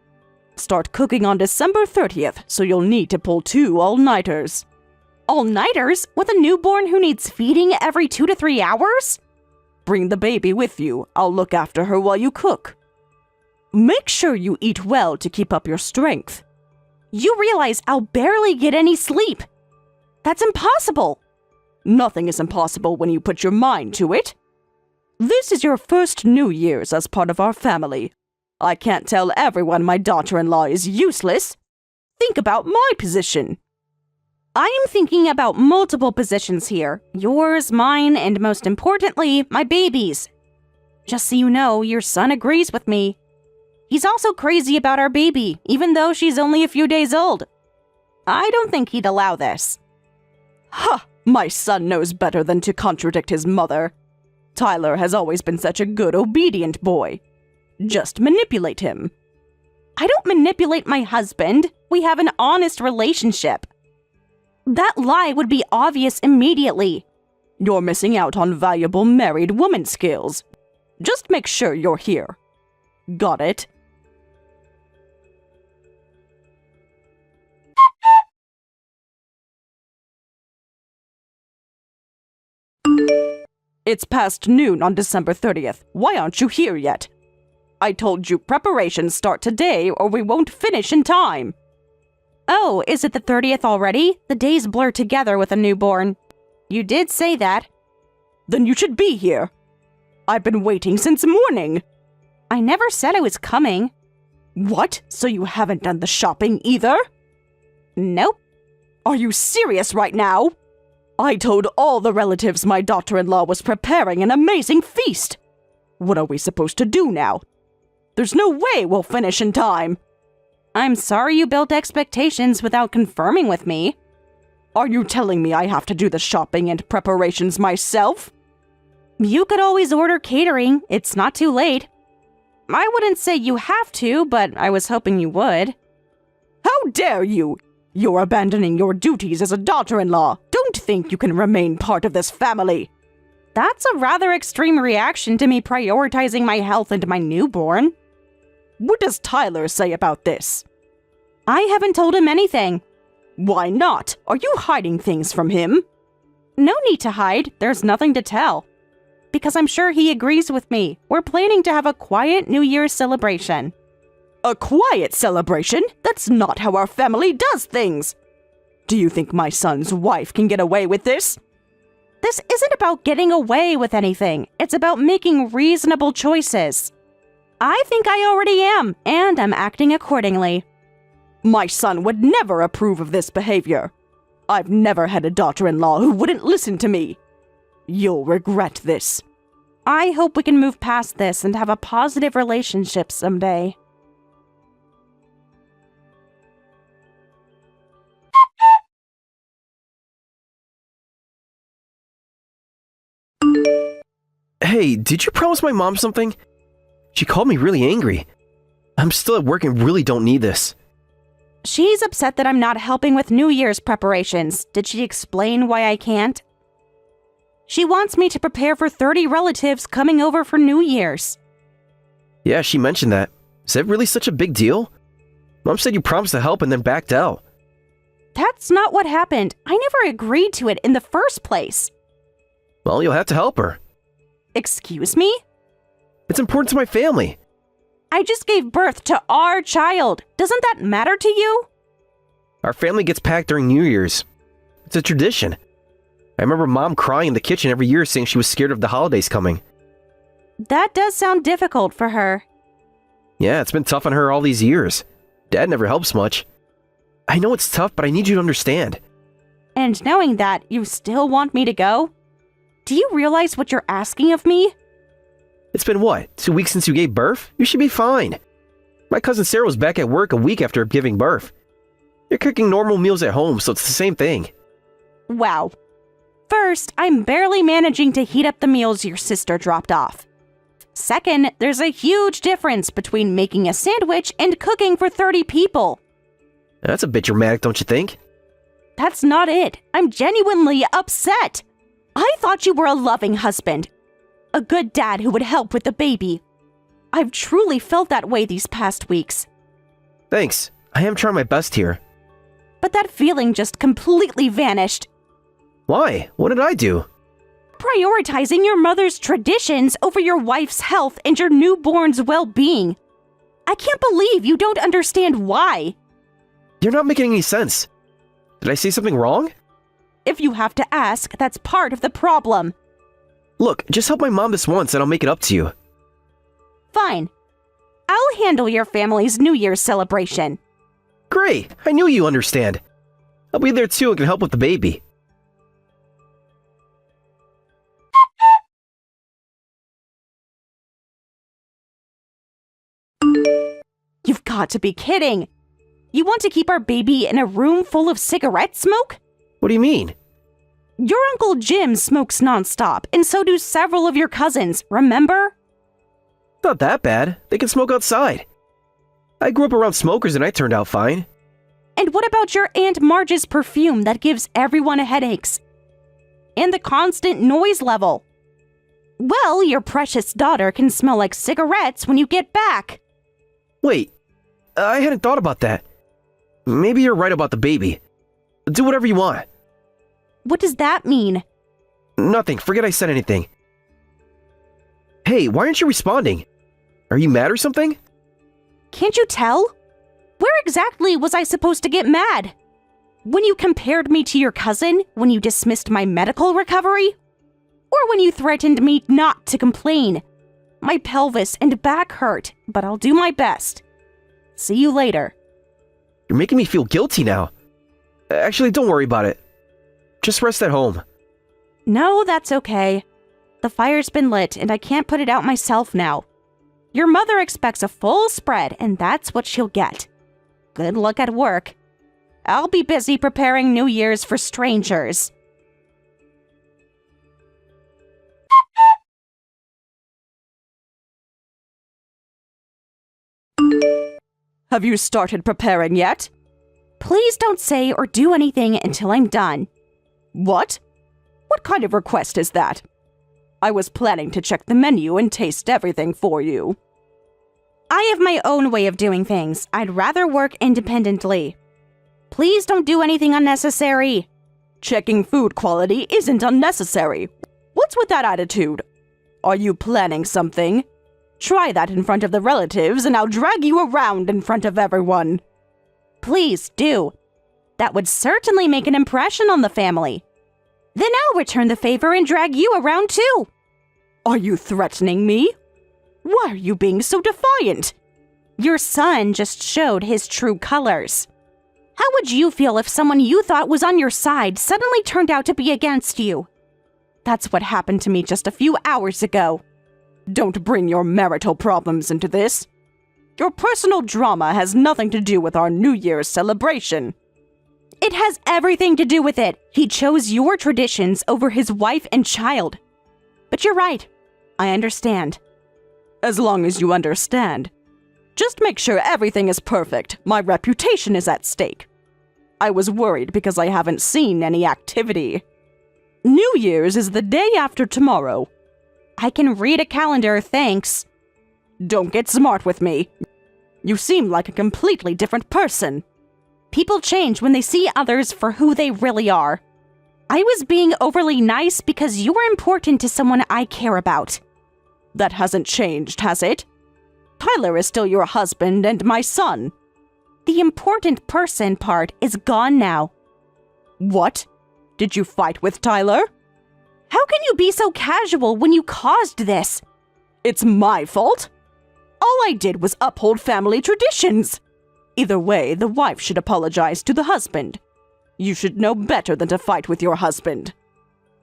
Start cooking on December 30th, so you'll need to pull 2 all-nighters. All-nighters? With a newborn who needs feeding every 2 to 3 hours? Bring the baby with you. I'll look after her while you cook. Make sure you eat well to keep up your strength. You realize I'll barely get any sleep. That's impossible. Nothing is impossible when you put your mind to it. This is your first New Year's as part of our family. I can't tell everyone my daughter-in-law is useless. Think about my position. I am thinking about multiple positions here. Yours, mine, and most importantly, my baby's. Just so you know, your son agrees with me. He's also crazy about our baby, even though she's only a few days old. I don't think he'd allow this. Ha! My son knows better than to contradict his mother. Tyler has always been such a good, obedient boy. Just manipulate him. I don't manipulate my husband. We have an honest relationship. That lie would be obvious immediately. You're missing out on valuable married woman skills. Just make sure you're here. Got it? It's past noon on December 30th. Why aren't you here yet? I told you preparations start today or we won't finish in time. Oh, is it the 30th already? The days blur together with a newborn. You did say that. Then you should be here. I've been waiting since morning. I never said I was coming. What? So you haven't done the shopping either? Nope. Are you serious right now? I told all the relatives my daughter-in-law was preparing an amazing feast. What are we supposed to do now? There's no way we'll finish in time. I'm sorry you built expectations without confirming with me. Are you telling me I have to do the shopping and preparations myself? You could always order catering. It's not too late. I wouldn't say you have to, but I was hoping you would. How dare you! You're abandoning your duties as a daughter-in-law. Don't think you can remain part of this family. That's a rather extreme reaction to me prioritizing my health and my newborn. What does Tyler say about this? I haven't told him anything. Why not? Are you hiding things from him? No need to hide. There's nothing to tell. Because I'm sure he agrees with me. We're planning to have a quiet New Year's celebration. A quiet celebration? That's not how our family does things. Do you think my son's wife can get away with this? This isn't about getting away with anything. It's about making reasonable choices. I think I already am, and I'm acting accordingly. My son would never approve of this behavior. I've never had a daughter-in-law who wouldn't listen to me. You'll regret this. I hope we can move past this and have a positive relationship someday. Hey, did you promise my mom something? She called me really angry. I'm still at work and really don't need this. She's upset that I'm not helping with New Year's preparations. Did she explain why I can't? She wants me to prepare for 30 relatives coming over for New Year's. Yeah, she mentioned that. Is that really such a big deal? Mom said you promised to help and then backed out. That's not what happened. I never agreed to it in the first place. Well, you'll have to help her. Excuse me? It's important to my family. I just gave birth to our child. Doesn't that matter to you? Our family gets packed during New Year's. It's a tradition. I remember Mom crying in the kitchen every year saying she was scared of the holidays coming. That does sound difficult for her. Yeah, it's been tough on her all these years. Dad never helps much. I know it's tough, but I need you to understand. And knowing that, you still want me to go? Do you realize what you're asking of me? It's been what, 2 weeks since you gave birth? You should be fine. My cousin Sarah was back at work a week after giving birth. You're cooking normal meals at home, so it's the same thing. Wow. First, I'm barely managing to heat up the meals your sister dropped off. Second, there's a huge difference between making a sandwich and cooking for 30 people. That's a bit dramatic, don't you think? That's not it. I'm genuinely upset. I thought you were a loving husband. A good dad who would help with the baby. I've truly felt that way these past weeks. Thanks. I am trying my best here. But that feeling just completely vanished. Why? What did I do? Prioritizing your mother's traditions over your wife's health and your newborn's well-being. I can't believe you don't understand why. You're not making any sense. Did I say something wrong? If you have to ask, that's part of the problem. Look, just help my mom this once and I'll make it up to you. Fine. I'll handle your family's New Year's celebration. Great! I knew you understand. I'll be there too and can help with the baby. You've got to be kidding. You want to keep our baby in a room full of cigarette smoke? What do you mean? Your Uncle Jim smokes nonstop, and so do several of your cousins, remember? Not that bad. They can smoke outside. I grew up around smokers and I turned out fine. And what about your Aunt Marge's perfume that gives everyone headaches? And the constant noise level? Well, your precious daughter can smell like cigarettes when you get back. Wait, I hadn't thought about that. Maybe you're right about the baby. Do whatever you want. What does that mean? Nothing. Forget I said anything. Hey, why aren't you responding? Are you mad or something? Can't you tell? Where exactly was I supposed to get mad? When you compared me to your cousin? When you dismissed my medical recovery? Or when you threatened me not to complain? My pelvis and back hurt, but I'll do my best. See you later. You're making me feel guilty now. Actually, don't worry about it. Just rest at home. No, that's okay. The fire's been lit and I can't put it out myself now. Your mother expects a full spread and that's what she'll get. Good luck at work. I'll be busy preparing New Year's for strangers. Have you started preparing yet? Please don't say or do anything until I'm done. What? What kind of request is that? I was planning to check the menu and taste everything for you. I have my own way of doing things. I'd rather work independently. Please don't do anything unnecessary. Checking food quality isn't unnecessary. What's with that attitude? Are you planning something? Try that in front of the relatives and I'll drag you around in front of everyone. Please do. That would certainly make an impression on the family. Then I'll return the favor and drag you around too. Are you threatening me? Why are you being so defiant? Your son just showed his true colors. How would you feel if someone you thought was on your side suddenly turned out to be against you? That's what happened to me just a few hours ago. Don't bring your marital problems into this. Your personal drama has nothing to do with our New Year's celebration. It has everything to do with it. He chose your traditions over his wife and child. But you're right. I understand. As long as you understand. Just make sure everything is perfect. My reputation is at stake. I was worried because I haven't seen any activity. New Year's is the day after tomorrow. I can read a calendar, thanks. Don't get smart with me. You seem like a completely different person. People change when they see others for who they really are. I was being overly nice because you were important to someone I care about. That hasn't changed, has it? Tyler is still your husband and my son. The important person part is gone now. What? Did you fight with Tyler? How can you be so casual when you caused this? It's my fault? All I did was uphold family traditions. Either way, the wife should apologize to the husband. You should know better than to fight with your husband.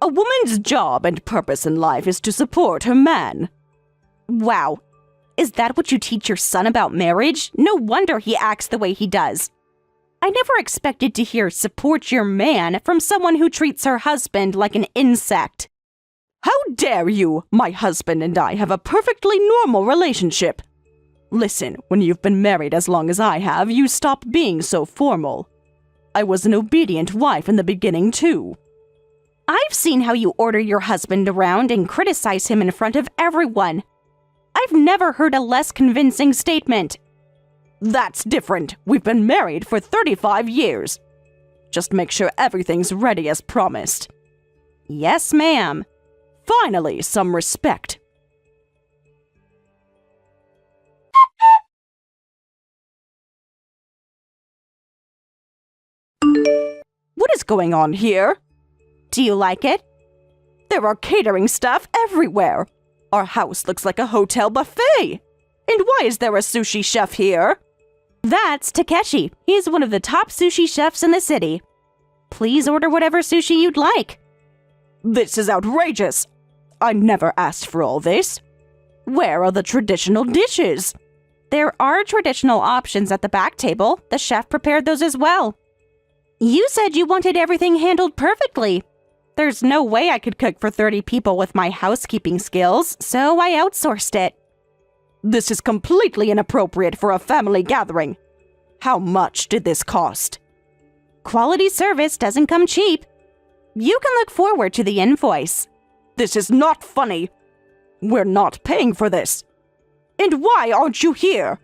A woman's job and purpose in life is to support her man. Wow. Is that what you teach your son about marriage? No wonder he acts the way he does. I never expected to hear support your man from someone who treats her husband like an insect. How dare you? My husband and I have a perfectly normal relationship. Listen, when you've been married as long as I have, you stop being so formal. I was an obedient wife in the beginning, too. I've seen how you order your husband around and criticize him in front of everyone. I've never heard a less convincing statement. That's different. We've been married for 35 years. Just make sure everything's ready as promised. Yes, ma'am. Finally, some respect. What is going on here? Do you like it? There are catering staff everywhere. Our house looks like a hotel buffet. And why is there a sushi chef here? That's Takeshi. He's one of the top sushi chefs in the city. Please order whatever sushi you'd like. This is outrageous. I never asked for all this. Where are the traditional dishes? There are traditional options at the back table. The chef prepared those as well. You said you wanted everything handled perfectly. There's no way I could cook for 30 people with my housekeeping skills, so I outsourced it. This is completely inappropriate for a family gathering. How much did this cost? Quality service doesn't come cheap. You can look forward to the invoice. This is not funny. We're not paying for this. And why aren't you here?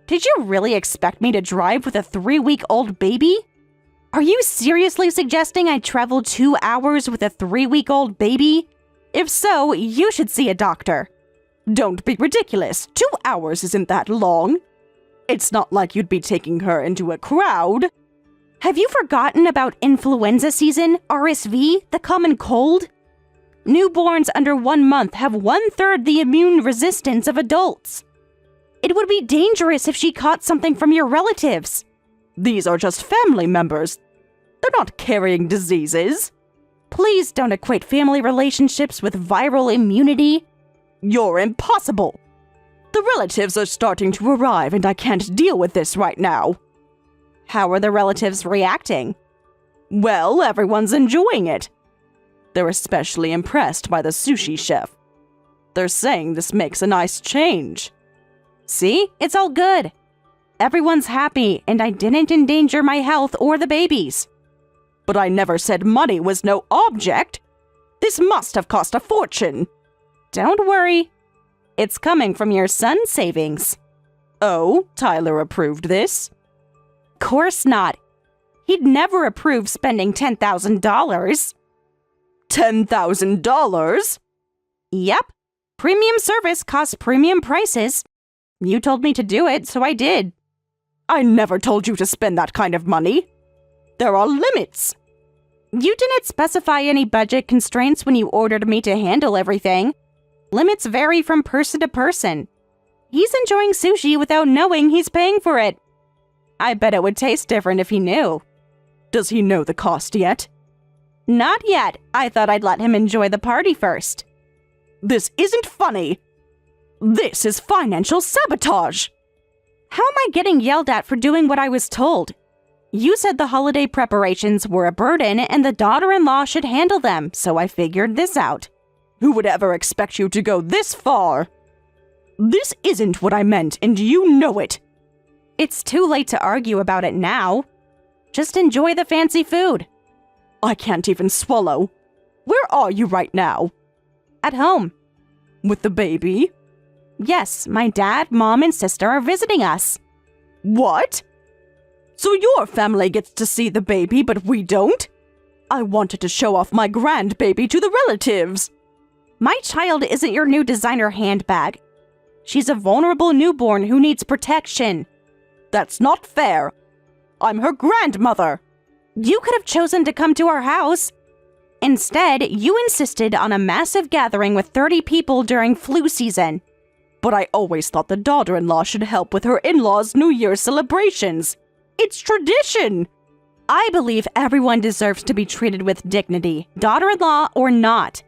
Did you really expect me to drive with a 3-week-old baby? Are you seriously suggesting I travel 2 hours with a 3-week-old baby? If so, you should see a doctor. Don't be ridiculous. 2 hours isn't that long. It's not like you'd be taking her into a crowd. Have you forgotten about influenza season, RSV, the common cold? Newborns under 1 month have 1/3 the immune resistance of adults. It would be dangerous if she caught something from your relatives. These are just family members. They're not carrying diseases. Please don't equate family relationships with viral immunity. You're impossible. The relatives are starting to arrive and I can't deal with this right now. How are the relatives reacting? Well, everyone's enjoying it. They're especially impressed by the sushi chef. They're saying this makes a nice change. See? It's all good. Everyone's happy, and I didn't endanger my health or the baby's. But I never said money was no object. This must have cost a fortune. Don't worry. It's coming from your son's savings. Oh, Tyler approved this? Course not. He'd never approve spending $10,000. $10,000? Yep. Premium service costs premium prices. You told me to do it, so I did. I never told you to spend that kind of money. There are limits. You didn't specify any budget constraints when you ordered me to handle everything. Limits vary from person to person. He's enjoying sushi without knowing he's paying for it. I bet it would taste different if he knew. Does he know the cost yet? Not yet. I thought I'd let him enjoy the party first. This isn't funny. This is financial sabotage. How am I getting yelled at for doing what I was told? You said the holiday preparations were a burden and the daughter-in-law should handle them, so I figured this out. Who would ever expect you to go this far? This isn't what I meant, and you know it. It's too late to argue about it now. Just enjoy the fancy food. I can't even swallow. Where are you right now? At home. With the baby? Yes, my dad, mom, and sister are visiting us. What? So your family gets to see the baby, but we don't? I wanted to show off my grandbaby to the relatives. My child isn't your new designer handbag. She's a vulnerable newborn who needs protection. That's not fair. I'm her grandmother. You could have chosen to come to our house. Instead, you insisted on a massive gathering with 30 people during flu season. But I always thought the daughter-in-law should help with her in-laws' New Year's celebrations. It's tradition. I believe everyone deserves to be treated with dignity, daughter-in-law or not.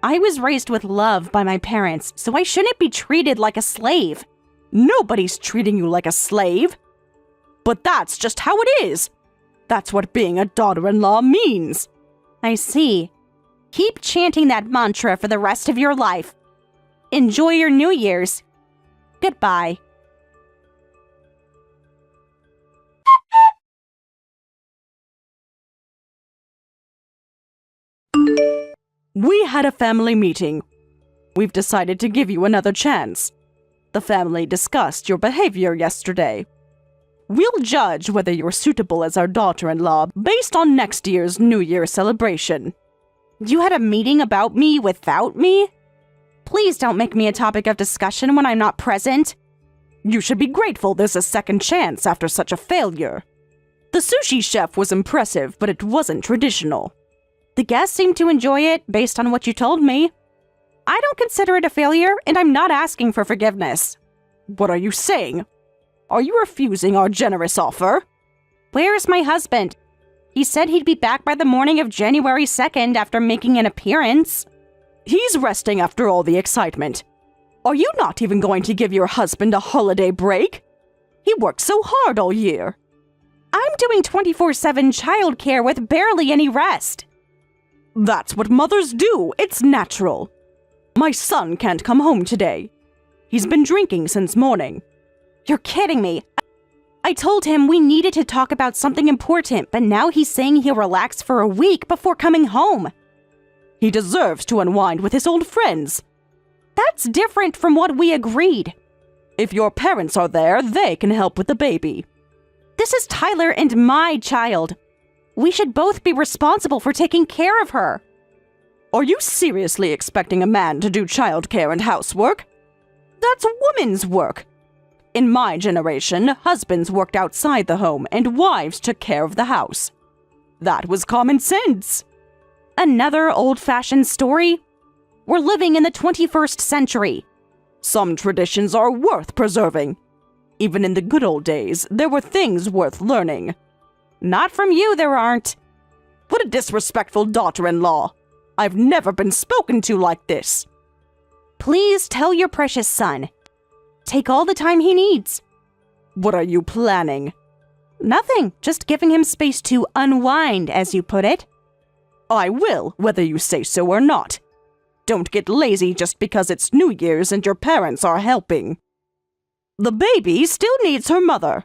I was raised with love by my parents, so I shouldn't be treated like a slave. Nobody's treating you like a slave. But that's just how it is. That's what being a daughter-in-law means. I see. Keep chanting that mantra for the rest of your life. Enjoy your New Year's. Goodbye. We had a family meeting. We've decided to give you another chance. The family discussed your behavior yesterday. We'll judge whether you're suitable as our daughter-in-law based on next year's New Year celebration. You had a meeting about me without me? Please don't make me a topic of discussion when I'm not present. You should be grateful there's a second chance after such a failure. The sushi chef was impressive, but it wasn't traditional. The guests seemed to enjoy it based on what you told me. I don't consider it a failure, and I'm not asking for forgiveness. What are you saying? Are you refusing our generous offer? Where's my husband? He said he'd be back by the morning of January 2nd after making an appearance. He's resting after all the excitement. Are you not even going to give your husband a holiday break? He works so hard all year. I'm doing 24/7 childcare with barely any rest. That's what mothers do. It's natural. My son can't come home today. He's been drinking since morning. You're kidding me. I told him we needed to talk about something important, but now he's saying he'll relax for a week before coming home. He deserves to unwind with his old friends. That's different from what we agreed. If your parents are there, they can help with the baby. This is Tyler and my child. We should both be responsible for taking care of her. Are you seriously expecting a man to do childcare and housework? That's women's work. In my generation, husbands worked outside the home and wives took care of the house. That was common sense. Another old-fashioned story? We're living in the 21st century. Some traditions are worth preserving. Even in the good old days, there were things worth learning. Not from you, there aren't. What a disrespectful daughter-in-law. I've never been spoken to like this. Please tell your precious son. Take all the time he needs. What are you planning? Nothing, just giving him space to unwind, as you put it. I will, whether you say so or not. Don't get lazy just because it's New Year's and your parents are helping. The baby still needs her mother.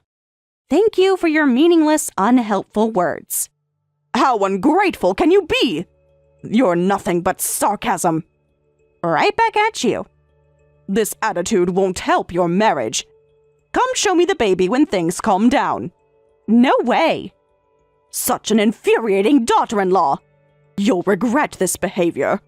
Thank you for your meaningless, unhelpful words. How ungrateful can you be? You're nothing but sarcasm. Right back at you. This attitude won't help your marriage. Come show me the baby when things calm down. No way. Such an infuriating daughter-in-law. You'll regret this behavior.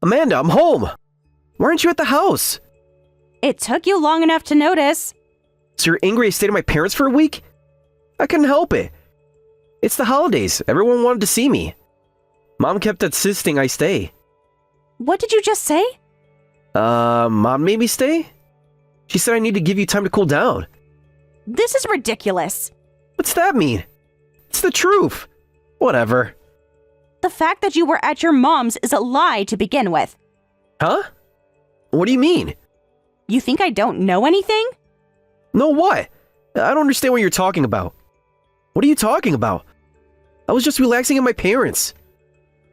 Amanda, I'm home. Why aren't you at the house? It took you long enough to notice. So you're angry I stayed at my parents for a week? I couldn't help it. It's the holidays. Everyone wanted to see me. Mom kept insisting I stay. What did you just say? Mom made me stay? She said I need to give you time to cool down. This is ridiculous. What's that mean? It's the truth. Whatever. The fact that you were at your mom's is a lie to begin with. Huh? What do you mean? You think I don't know anything? No what? I don't understand what you're talking about. What are you talking about? I was just relaxing at my parents'.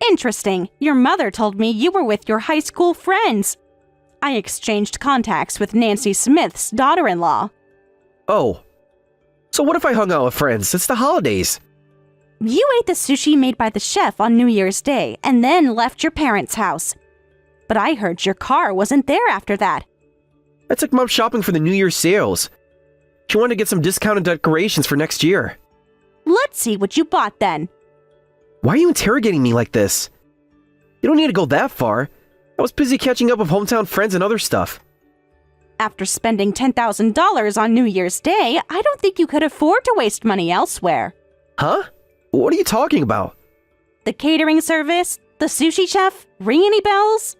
Interesting. Your mother told me you were with your high school friends. I exchanged contacts with Nancy Smith's daughter-in-law. Oh. So what if I hung out with friends? It's the holidays. You ate the sushi made by the chef on New Year's Day and then left your parents' house. But I heard your car wasn't there after that. I took Mom shopping for the New Year's sales. She wanted to get some discounted decorations for next year. Let's see what you bought then. Why are you interrogating me like this? You don't need to go that far. I was busy catching up with hometown friends and other stuff. After spending $10,000 on New Year's Day, I don't think you could afford to waste money elsewhere. Huh? What are you talking about? The catering service? The sushi chef? Ring any bells?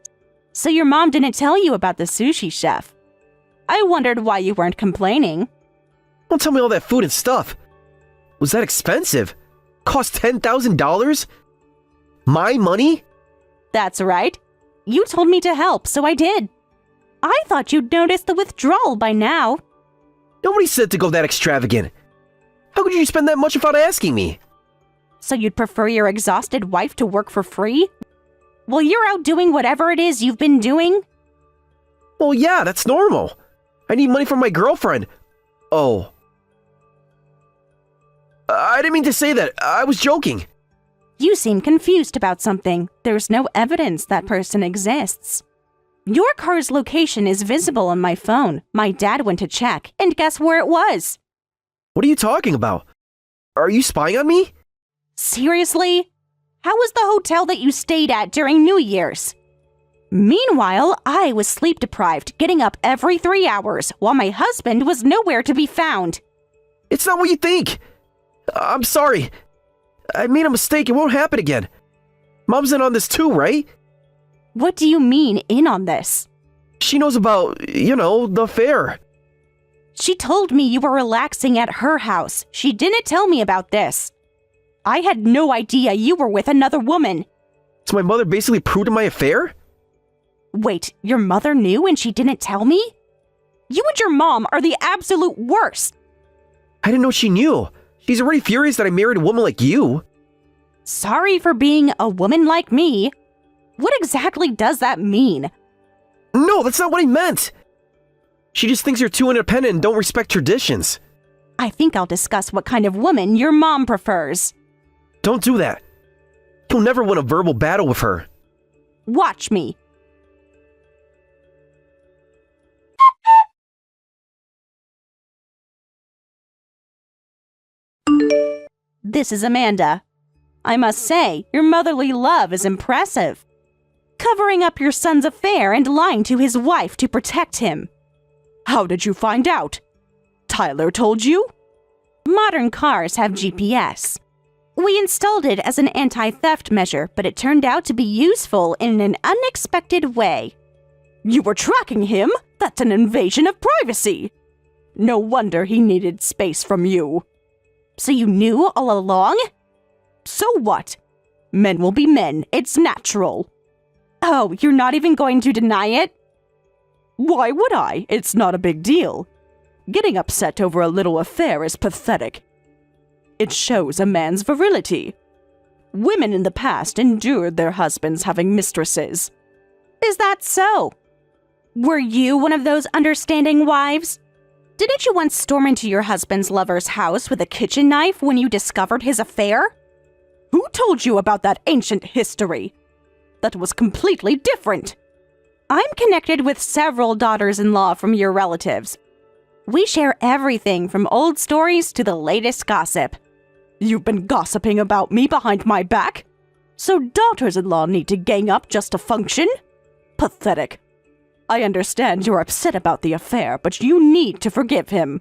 So your mom didn't tell you about the sushi chef. I wondered why you weren't complaining. Don't tell me all that food and stuff. Was that expensive? Cost $10,000? My money? That's right. You told me to help, so I did. I thought you'd noticed the withdrawal by now. Nobody said to go that extravagant. How could you spend that much without asking me? So you'd prefer your exhausted wife to work for free? While you're out doing whatever it is you've been doing? Well, yeah, that's normal. I need money from my girlfriend. Oh. I didn't mean to say that. I was joking. You seem confused about something. There's no evidence that person exists. Your car's location is visible on my phone. My dad went to check, and guess where it was? What are you talking about? Are you spying on me? Seriously? How was the hotel that you stayed at during New Year's? Meanwhile, I was sleep deprived, getting up every 3 hours, while my husband was nowhere to be found. It's not what you think. I'm sorry. I made a mistake. It won't happen again. Mom's in on this too, right? What do you mean, in on this? She knows about, the affair. She told me you were relaxing at her house. She didn't tell me about this. I had no idea you were with another woman. So my mother basically proved my affair? Wait, your mother knew and she didn't tell me? You and your mom are the absolute worst. I didn't know she knew. She's already furious that I married a woman like you. Sorry for being a woman like me. What exactly does that mean? No, that's not what I meant. She just thinks you're too independent and don't respect traditions. I think I'll discuss what kind of woman your mom prefers. Don't do that. You'll never win a verbal battle with her. Watch me. This is Amanda. I must say, your motherly love is impressive. Covering up your son's affair and lying to his wife to protect him. How did you find out? Tyler told you? Modern cars have GPS. We installed it as an anti-theft measure, but it turned out to be useful in an unexpected way. You were tracking him? That's an invasion of privacy. No wonder he needed space from you. So you knew all along? So what? Men will be men. It's natural. Oh, you're not even going to deny it? Why would I? It's not a big deal. Getting upset over a little affair is pathetic. It shows a man's virility. Women in the past endured their husbands having mistresses. Is that so? Were you one of those understanding wives? Didn't you once storm into your husband's lover's house with a kitchen knife when you discovered his affair? Who told you about that ancient history? That was completely different. I'm connected with several daughters-in-law from your relatives. We share everything from old stories to the latest gossip. You've been gossiping about me behind my back? So daughters-in-law need to gang up just to function? Pathetic. I understand you're upset about the affair, but you need to forgive him.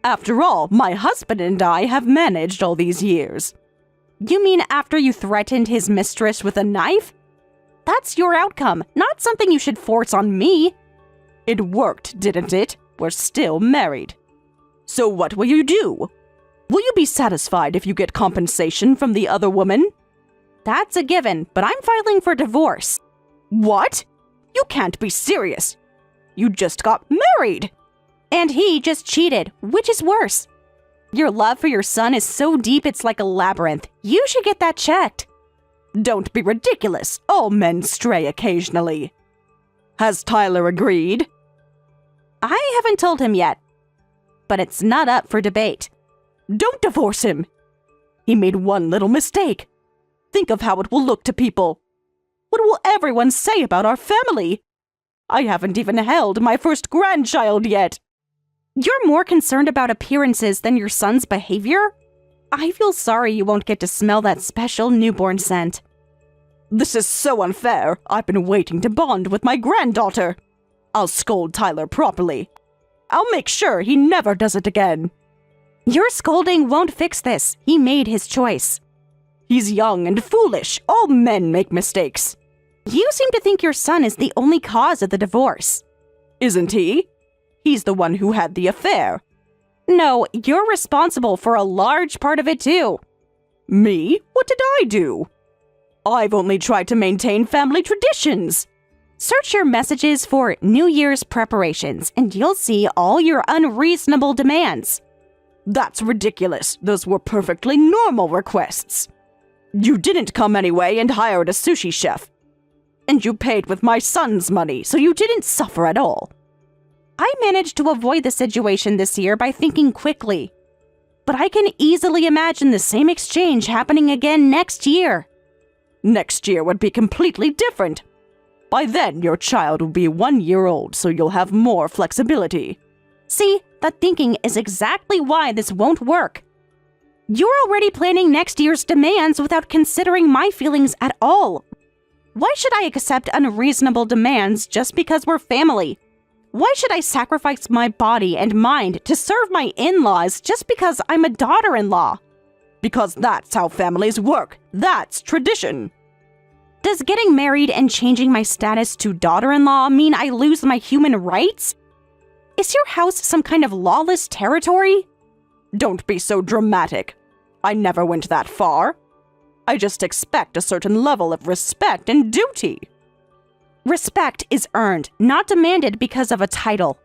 After all, my husband and I have managed all these years. You mean after you threatened his mistress with a knife? That's your outcome, not something you should force on me. It worked, didn't it? We're still married. So what will you do? Will you be satisfied if you get compensation from the other woman? That's a given, but I'm filing for divorce. What? You can't be serious. You just got married. And he just cheated, which is worse. Your love for your son is so deep it's like a labyrinth. You should get that checked. Don't be ridiculous. All men stray occasionally. Has Tyler agreed? I haven't told him yet, but it's not up for debate. Don't divorce him. He made one little mistake. Think of how it will look to people. What will everyone say about our family? I haven't even held my first grandchild yet. You're more concerned about appearances than your son's behavior? I feel sorry you won't get to smell that special newborn scent. This is so unfair. I've been waiting to bond with my granddaughter. I'll scold Tyler properly. I'll make sure he never does it again. Your scolding won't fix this. He made his choice. He's young and foolish. All men make mistakes. You seem to think your son is the only cause of the divorce. Isn't he? He's the one who had the affair. No, you're responsible for a large part of it too. Me? What did I do? I've only tried to maintain family traditions. Search your messages for New Year's preparations, and you'll see all your unreasonable demands. That's ridiculous. Those were perfectly normal requests. You didn't come anyway and hired a sushi chef. And you paid with my son's money, so you didn't suffer at all. I managed to avoid the situation this year by thinking quickly. But I can easily imagine the same exchange happening again next year. Next year would be completely different. By then, your child will be 1 year old, so you'll have more flexibility. See, that thinking is exactly why this won't work. You're already planning next year's demands without considering my feelings at all. Why should I accept unreasonable demands just because we're family? Why should I sacrifice my body and mind to serve my in-laws just because I'm a daughter-in-law? Because that's how families work. That's tradition. Does getting married and changing my status to daughter-in-law mean I lose my human rights? Is your house some kind of lawless territory? Don't be so dramatic. I never went that far. I just expect a certain level of respect and duty. Respect is earned, not demanded because of a title.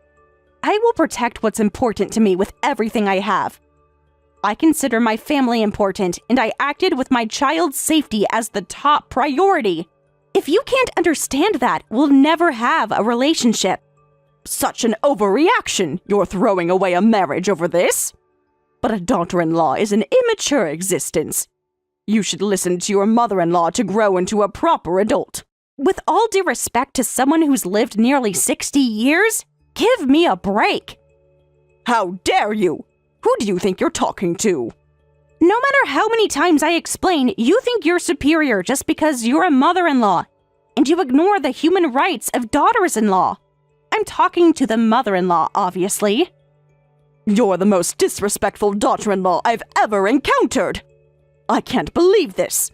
I will protect what's important to me with everything I have. I consider my family important, and I acted with my child's safety as the top priority. If you can't understand that, we'll never have a relationship. Such an overreaction. You're throwing away a marriage over this. But a daughter-in-law is an immature existence. You should listen to your mother-in-law to grow into a proper adult. With all due respect to someone who's lived nearly 60 years, give me a break. How dare you? Who do you think you're talking to? No matter how many times I explain, you think you're superior just because you're a mother-in-law, and you ignore the human rights of daughters-in-law. I'm talking to the mother-in-law, obviously. You're the most disrespectful daughter-in-law I've ever encountered. I can't believe this.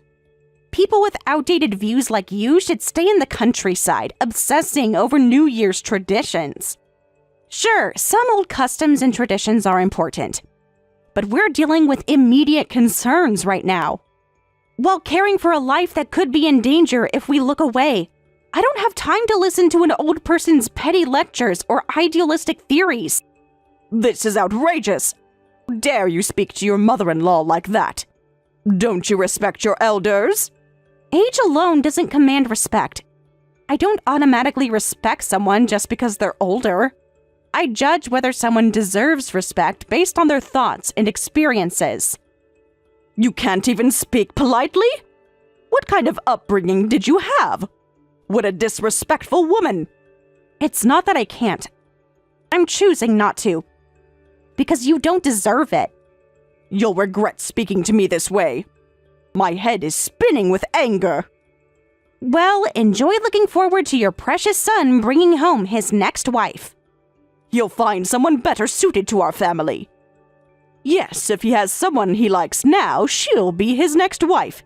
People with outdated views like you should stay in the countryside, obsessing over New Year's traditions. Sure, some old customs and traditions are important, but we're dealing with immediate concerns right now. While caring for a life that could be in danger if we look away, I don't have time to listen to an old person's petty lectures or idealistic theories. This is outrageous. How dare you speak to your mother-in-law like that? Don't you respect your elders? Age alone doesn't command respect. I don't automatically respect someone just because they're older. I judge whether someone deserves respect based on their thoughts and experiences. You can't even speak politely? What kind of upbringing did you have? What a disrespectful woman! It's not that I can't. I'm choosing not to. Because you don't deserve it. You'll regret speaking to me this way. My head is spinning with anger. Well, enjoy looking forward to your precious son bringing home his next wife. He'll find someone better suited to our family. Yes, if he has someone he likes now, she'll be his next wife.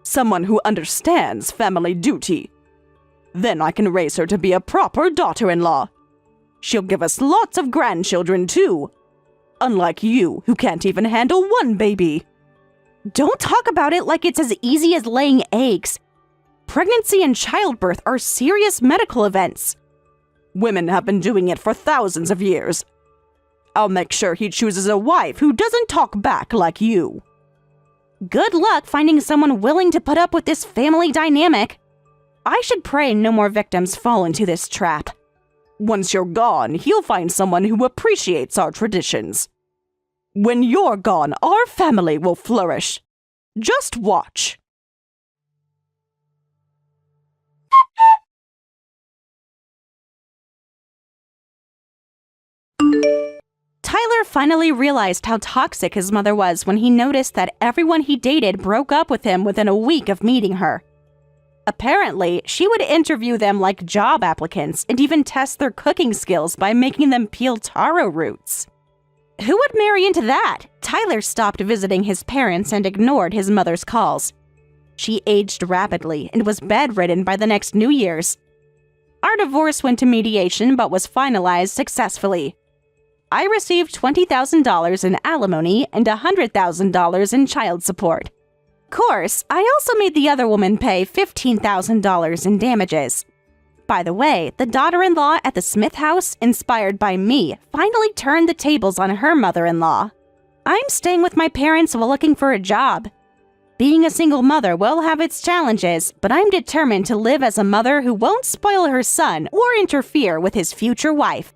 Someone who understands family duty. Then I can raise her to be a proper daughter-in-law. She'll give us lots of grandchildren, too. Unlike you, who can't even handle one baby. Don't talk about it like it's as easy as laying eggs. Pregnancy and childbirth are serious medical events. Women have been doing it for thousands of years. I'll make sure he chooses a wife who doesn't talk back like you. Good luck finding someone willing to put up with this family dynamic. I should pray no more victims fall into this trap. Once you're gone, he'll find someone who appreciates our traditions. When you're gone, our family will flourish. Just watch. Tyler finally realized how toxic his mother was when he noticed that everyone he dated broke up with him within a week of meeting her. Apparently, she would interview them like job applicants and even test their cooking skills by making them peel taro roots. Who would marry into that? Tyler stopped visiting his parents and ignored his mother's calls. She aged rapidly and was bedridden by the next New Year's. Our divorce went to mediation but was finalized successfully. I received $20,000 in alimony and $100,000 in child support. Of course, I also made the other woman pay $15,000 in damages. By the way, the daughter-in-law at the Smith house, inspired by me, finally turned the tables on her mother-in-law. I'm staying with my parents while looking for a job. Being a single mother will have its challenges, but I'm determined to live as a mother who won't spoil her son or interfere with his future wife.